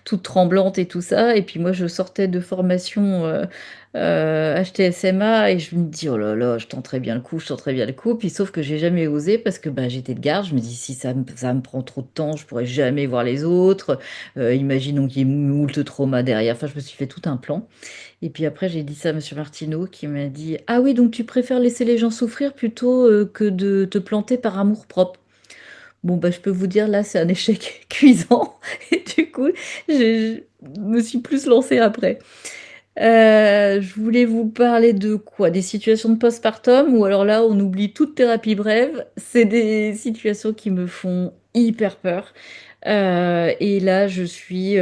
toute tremblante et tout ça. Et puis moi, je sortais de formation HTSMA et je me dis, oh là là, je tenterais bien le coup, je tenterais bien le coup. Puis sauf que j'ai jamais osé parce que bah, j'étais de garde. Je me dis, si ça me prend trop de temps, je pourrais jamais voir les autres. Imaginons qu'il y ait moult trauma derrière. Enfin, je me suis fait tout un plan. Et puis après, j'ai dit ça à Monsieur Martineau qui m'a dit, ah oui, donc tu préfères laisser les gens souffrir plutôt que de te planter par amour-propre. Bon, bah, je peux vous dire, là, c'est un échec cuisant. Et du coup, je me suis plus lancée après. Je voulais vous parler de quoi? Des situations de postpartum, ou alors là, on oublie toute thérapie brève. C'est des situations qui me font hyper peur. Et là, je suis...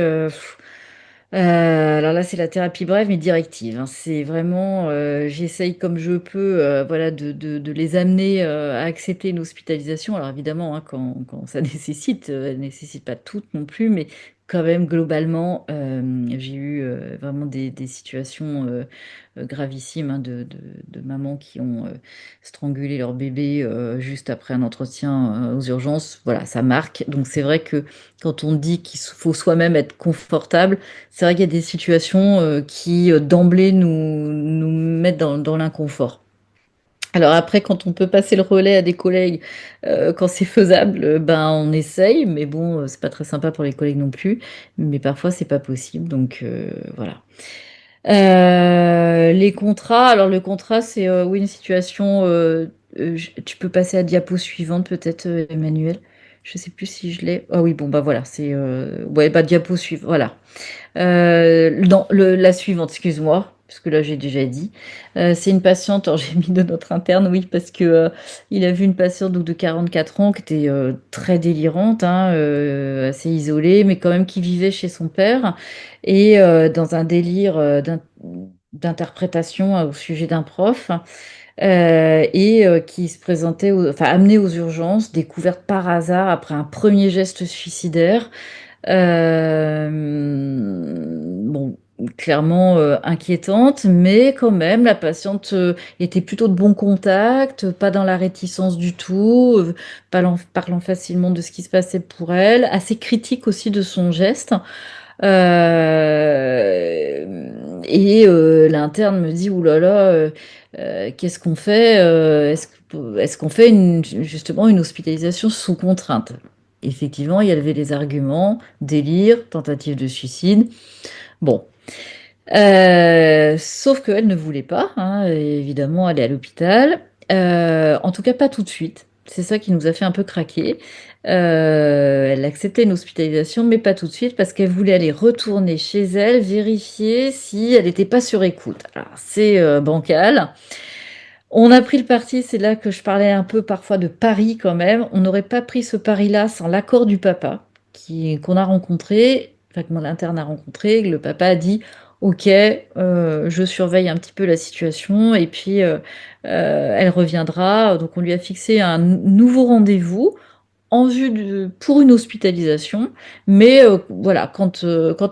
alors là, c'est la thérapie brève, mais directive, hein. C'est vraiment, j'essaye comme je peux, voilà, de les amener à accepter une hospitalisation. Alors évidemment, hein, quand ça nécessite, elle nécessite pas toutes non plus, mais quand même, globalement, j'ai eu vraiment des situations gravissimes hein, de mamans qui ont strangulé leur bébé juste après un entretien aux urgences. Voilà, ça marque. Donc c'est vrai que quand on dit qu'il faut soi-même être confortable, c'est vrai qu'il y a des situations qui d'emblée nous mettent dans l'inconfort. Alors après, quand on peut passer le relais à des collègues, quand c'est faisable, ben on essaye, mais bon, c'est pas très sympa pour les collègues non plus. Mais parfois, c'est pas possible, donc voilà. Les contrats, alors le contrat, c'est oui une situation. Tu peux passer à la diapo suivante, peut-être, Emmanuel. Je sais plus si je l'ai. Ah oui, bon bah voilà, c'est ouais bah diapo suivante, voilà. Non, la suivante, excuse-moi. puisque là j'ai déjà dit. C'est une patiente, alors j'ai mis de notre interne, oui, parce que il a vu une patiente donc, de 44 ans qui était très délirante, hein, assez isolée, mais quand même qui vivait chez son père et dans un délire d'interprétation au sujet d'un prof et qui se présentait, enfin amené aux urgences, découverte par hasard après un premier geste suicidaire. Bon, clairement inquiétante, mais quand même, la patiente était plutôt de bon contact, pas dans la réticence du tout, parlant facilement de ce qui se passait pour elle, assez critique aussi de son geste. Et l'interne me dit, oulala, qu'est-ce qu'on fait? Est-ce qu'on fait justement une hospitalisation sous contrainte? Effectivement, il y avait les arguments, délire, tentative de suicide. Bon. Sauf qu'elle ne voulait pas, hein, évidemment, aller à l'hôpital. En tout cas, pas tout de suite. C'est ça qui nous a fait un peu craquer. Elle acceptait une hospitalisation, mais pas tout de suite, parce qu'elle voulait aller retourner chez elle, vérifier si elle n'était pas sur écoute. Alors, c'est bancal. On a pris le parti, c'est là que je parlais un peu parfois de pari quand même. On n'aurait pas pris ce pari-là sans l'accord du papa, qu'on a rencontré, enfin que mon interne a rencontré, que le papa a dit, OK, je surveille un petit peu la situation et puis elle reviendra. Donc on lui a fixé un nouveau rendez-vous pour une hospitalisation, mais voilà, quand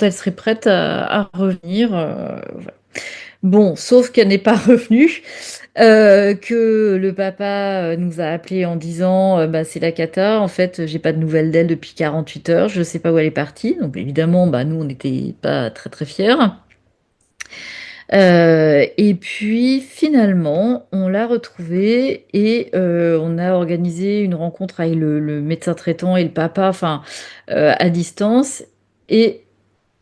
elle serait prête à revenir. Voilà. Bon, sauf qu'elle n'est pas revenue. Que le papa nous a appelé en disant bah, c'est la cata, en fait j'ai pas de nouvelles d'elle depuis 48 heures, je sais pas où elle est partie. Donc évidemment bah, nous on n'était pas très très fiers. Et puis finalement on l'a retrouvée et on a organisé une rencontre avec le médecin traitant et le papa, enfin à distance. Et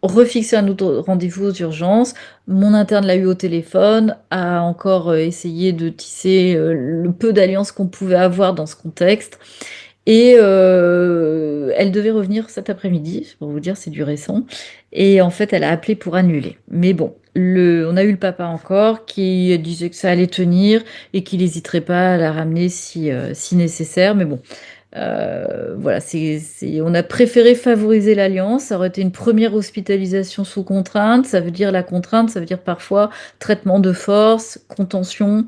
refixer un autre rendez-vous aux urgences. Mon interne l'a eu au téléphone, a encore essayé de tisser le peu d'alliances qu'on pouvait avoir dans ce contexte. Et elle devait revenir cet après-midi, pour vous dire, c'est du récent. Et en fait, elle a appelé pour annuler. Mais bon, on a eu le papa encore qui disait que ça allait tenir et qu'il n'hésiterait pas à la ramener si nécessaire. Mais bon, voilà, on a préféré favoriser l'alliance. Ça aurait été une première hospitalisation sous contrainte. Ça veut dire la contrainte, ça veut dire parfois traitement de force, contention.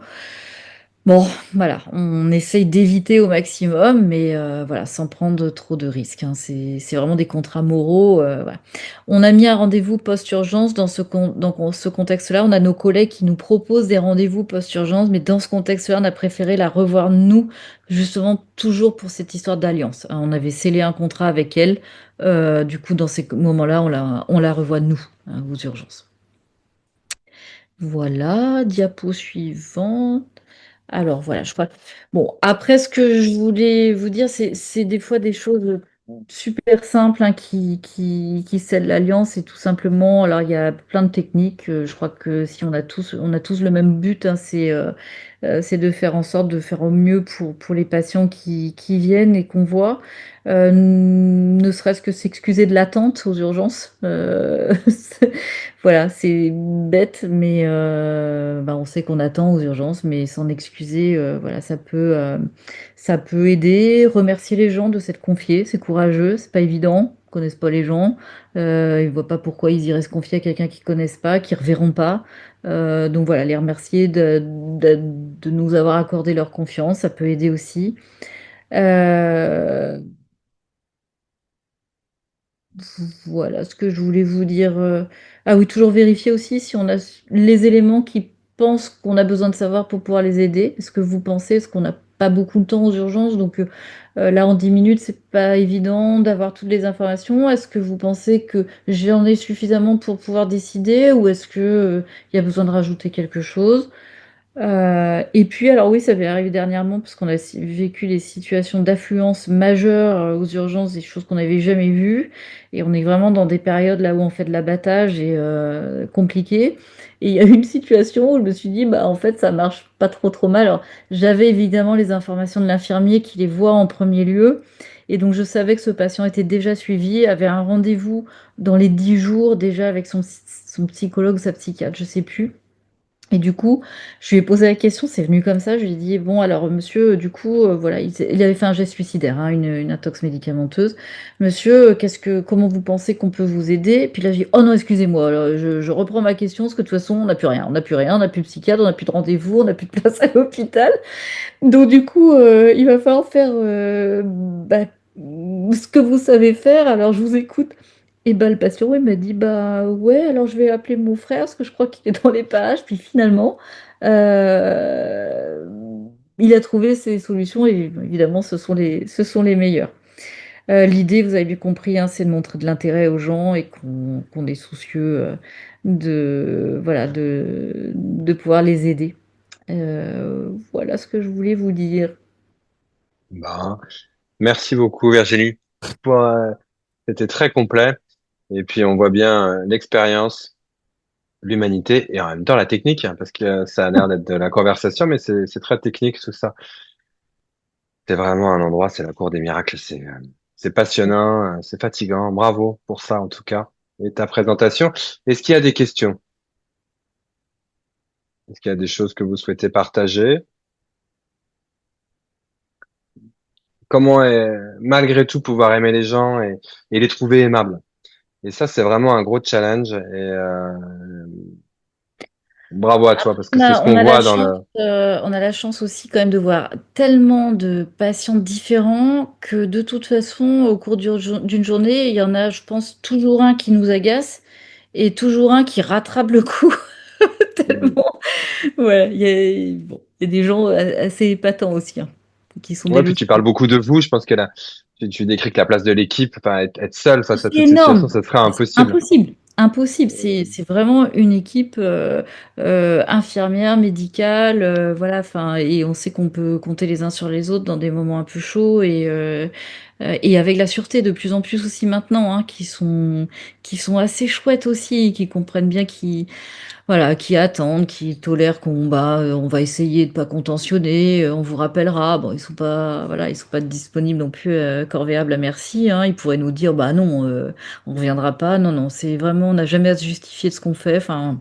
Bon, voilà, on essaye d'éviter au maximum, mais voilà, sans prendre trop de risques, hein. C'est vraiment des contrats moraux. Voilà. On a mis un rendez-vous post-urgence dans ce contexte-là. On a nos collègues qui nous proposent des rendez-vous post-urgence, mais dans ce contexte-là, on a préféré la revoir nous, justement, toujours pour cette histoire d'alliance, hein. On avait scellé un contrat avec elle. Du coup, dans ces moments-là, on la revoit nous, hein, aux urgences. Voilà, diapo suivante. Alors voilà, je crois. Bon, après, ce que je voulais vous dire, c'est des fois des choses super simples hein, qui scellent l'alliance et tout simplement. Alors, il y a plein de techniques. Je crois que si on a tous le même but, hein, c'est de faire en sorte de faire au mieux pour les patients qui viennent et qu'on voit. Ne serait-ce que s'excuser de l'attente aux urgences. Voilà, c'est bête, mais bah, on sait qu'on attend aux urgences, mais s'en excuser, voilà, ça peut aider. Remercier les gens de s'être confiés, c'est courageux, c'est pas évident, ils connaissent pas les gens, ils voient pas pourquoi ils iraient se confier à quelqu'un qu'ils connaissent pas, qu'ils reverront pas. Donc voilà, les remercier de nous avoir accordé leur confiance, ça peut aider aussi. Euh, Voilà ce que je voulais vous dire. Ah oui, toujours vérifier aussi si on a les éléments qui pensent qu'on a besoin de savoir pour pouvoir les aider. Est-ce que vous pensez, est-ce qu'on n'a pas beaucoup de temps aux urgences, donc là en 10 minutes, c'est pas évident d'avoir toutes les informations. Est-ce que vous pensez que j'en ai suffisamment pour pouvoir décider ou est-ce que il y a besoin de rajouter quelque chose? Et puis, alors oui, ça m'est arrivé dernièrement parce qu'on a vécu des situations d'affluence majeure aux urgences, des choses qu'on n'avait jamais vues. Et on est vraiment dans des périodes là où on fait de l'abattage et compliqué. Et il y a eu une situation où je me suis dit, bah en fait, ça marche pas trop trop mal. Alors, j'avais évidemment les informations de l'infirmier qui les voit en premier lieu. Et donc, je savais que ce patient était déjà suivi, avait un rendez-vous dans les 10 jours déjà avec son psychologue, sa psychiatre, je sais plus. Et du coup, je lui ai posé la question, c'est venu comme ça, je lui ai dit, bon, alors monsieur, du coup, voilà, il avait fait un geste suicidaire, hein, une intox médicamenteuse. Monsieur, comment vous pensez qu'on peut vous aider? Puis là, j'ai dit, oh non, excusez-moi, alors, je reprends ma question, parce que de toute façon, on n'a plus rien, on n'a plus rien, on n'a plus de psychiatre, on n'a plus de rendez-vous, on n'a plus de place à l'hôpital. Donc du coup, il va falloir faire ce que vous savez faire, alors je vous écoute. Et bah, le patient, il m'a dit, bah ouais, alors je vais appeler mon frère parce que je crois qu'il est dans les parages. Puis finalement, euh, il a trouvé ses solutions et évidemment, ce sont les meilleures. L'idée, vous avez bien compris, hein, c'est de montrer de l'intérêt aux gens et qu'on est soucieux voilà, de pouvoir les aider. Voilà ce que je voulais vous dire. Ben, merci beaucoup, Virginie. Pour, c'était très complet. Et puis, on voit bien l'expérience, l'humanité et en même temps la technique, hein, parce que ça a l'air d'être de la conversation, mais c'est très technique tout ça. C'est vraiment un endroit, c'est la cour des miracles. C'est passionnant, c'est fatigant. Bravo pour ça, en tout cas. Et ta présentation. Est-ce qu'il y a des questions? Est-ce qu'il y a des choses que vous souhaitez partager? Comment, malgré tout, pouvoir aimer les gens et les trouver aimables? Et ça, c'est vraiment un gros challenge. Et bravo à toi, parce que c'est ce On qu'on a la voit dans chance, le. on a la chance aussi quand même de voir tellement de patients différents que de toute façon, au cours d'une journée, il y en a, je pense, toujours un qui nous agace et toujours un qui rattrape le coup. Hmm. Tellement. Ouais, bon, il y a des gens assez épatants aussi, hein, qui sont des Ouais, puis tu parles leçons. beaucoup de vous. Je pense que tu décris que la place de l'équipe, enfin, être seul face à C'est toutes ces situations, énorme. ce serait C'est impossible. impossible. Impossible. C'est vraiment une équipe infirmière, médicale, voilà. Enfin, et on sait qu'on peut compter les uns sur les autres dans des moments un peu chauds et avec la sûreté de plus en plus aussi maintenant, hein, qui sont assez chouettes aussi, qui comprennent bien voilà, qui attendent, qui tolèrent on va essayer de pas contentionner, on vous rappellera. Bon, ils sont pas, voilà, ils sont pas disponibles non plus corvéables à merci, hein. Ils pourraient nous dire, bah non, on reviendra pas. Non, non, c'est vraiment, on n'a jamais à se justifier de ce qu'on fait. Enfin,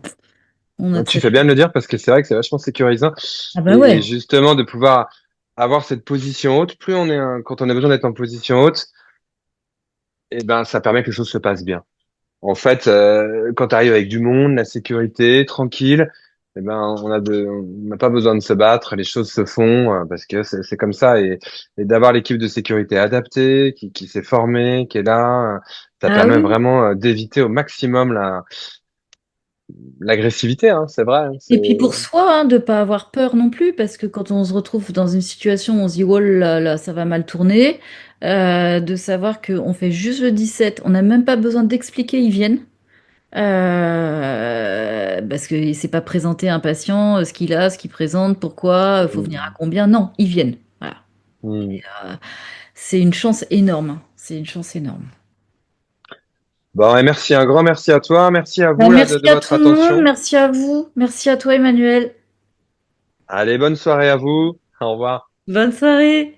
on a Ouais, de tu cette fais chance. bien de le dire parce que c'est vrai que c'est vachement sécurisant Ah bah ouais. et justement de pouvoir avoir cette position haute. Plus on est quand on a besoin d'être en position haute, et ben ça permet que les choses se passent bien. En fait, quand tu arrives avec du monde, la sécurité, tranquille, eh ben on n'a pas besoin de se battre, les choses se font parce que c'est comme ça et d'avoir l'équipe de sécurité adaptée, qui s'est formée, qui est là, ça Ah permet oui. vraiment d'éviter au maximum l'agressivité, hein, c'est vrai, hein, Et puis pour soi, hein, de pas avoir peur non plus, parce que quand on se retrouve dans une situation où on se dit, oh là là, ça va mal tourner, de savoir qu'on fait juste le 17, on n'a même pas besoin d'expliquer, ils viennent. Parce que c'est pas présenter un patient, ce qu'il a, ce qu'il présente, pourquoi, il faut venir à combien. Non, ils viennent. Voilà. Mm. C'est une chance énorme, hein. C'est une chance énorme. Bon, et merci, un grand merci à toi, merci à Bah, vous là merci de à votre tout le monde, attention. merci à vous, merci à toi Emmanuel. Allez, bonne soirée à vous. Au revoir. Bonne soirée.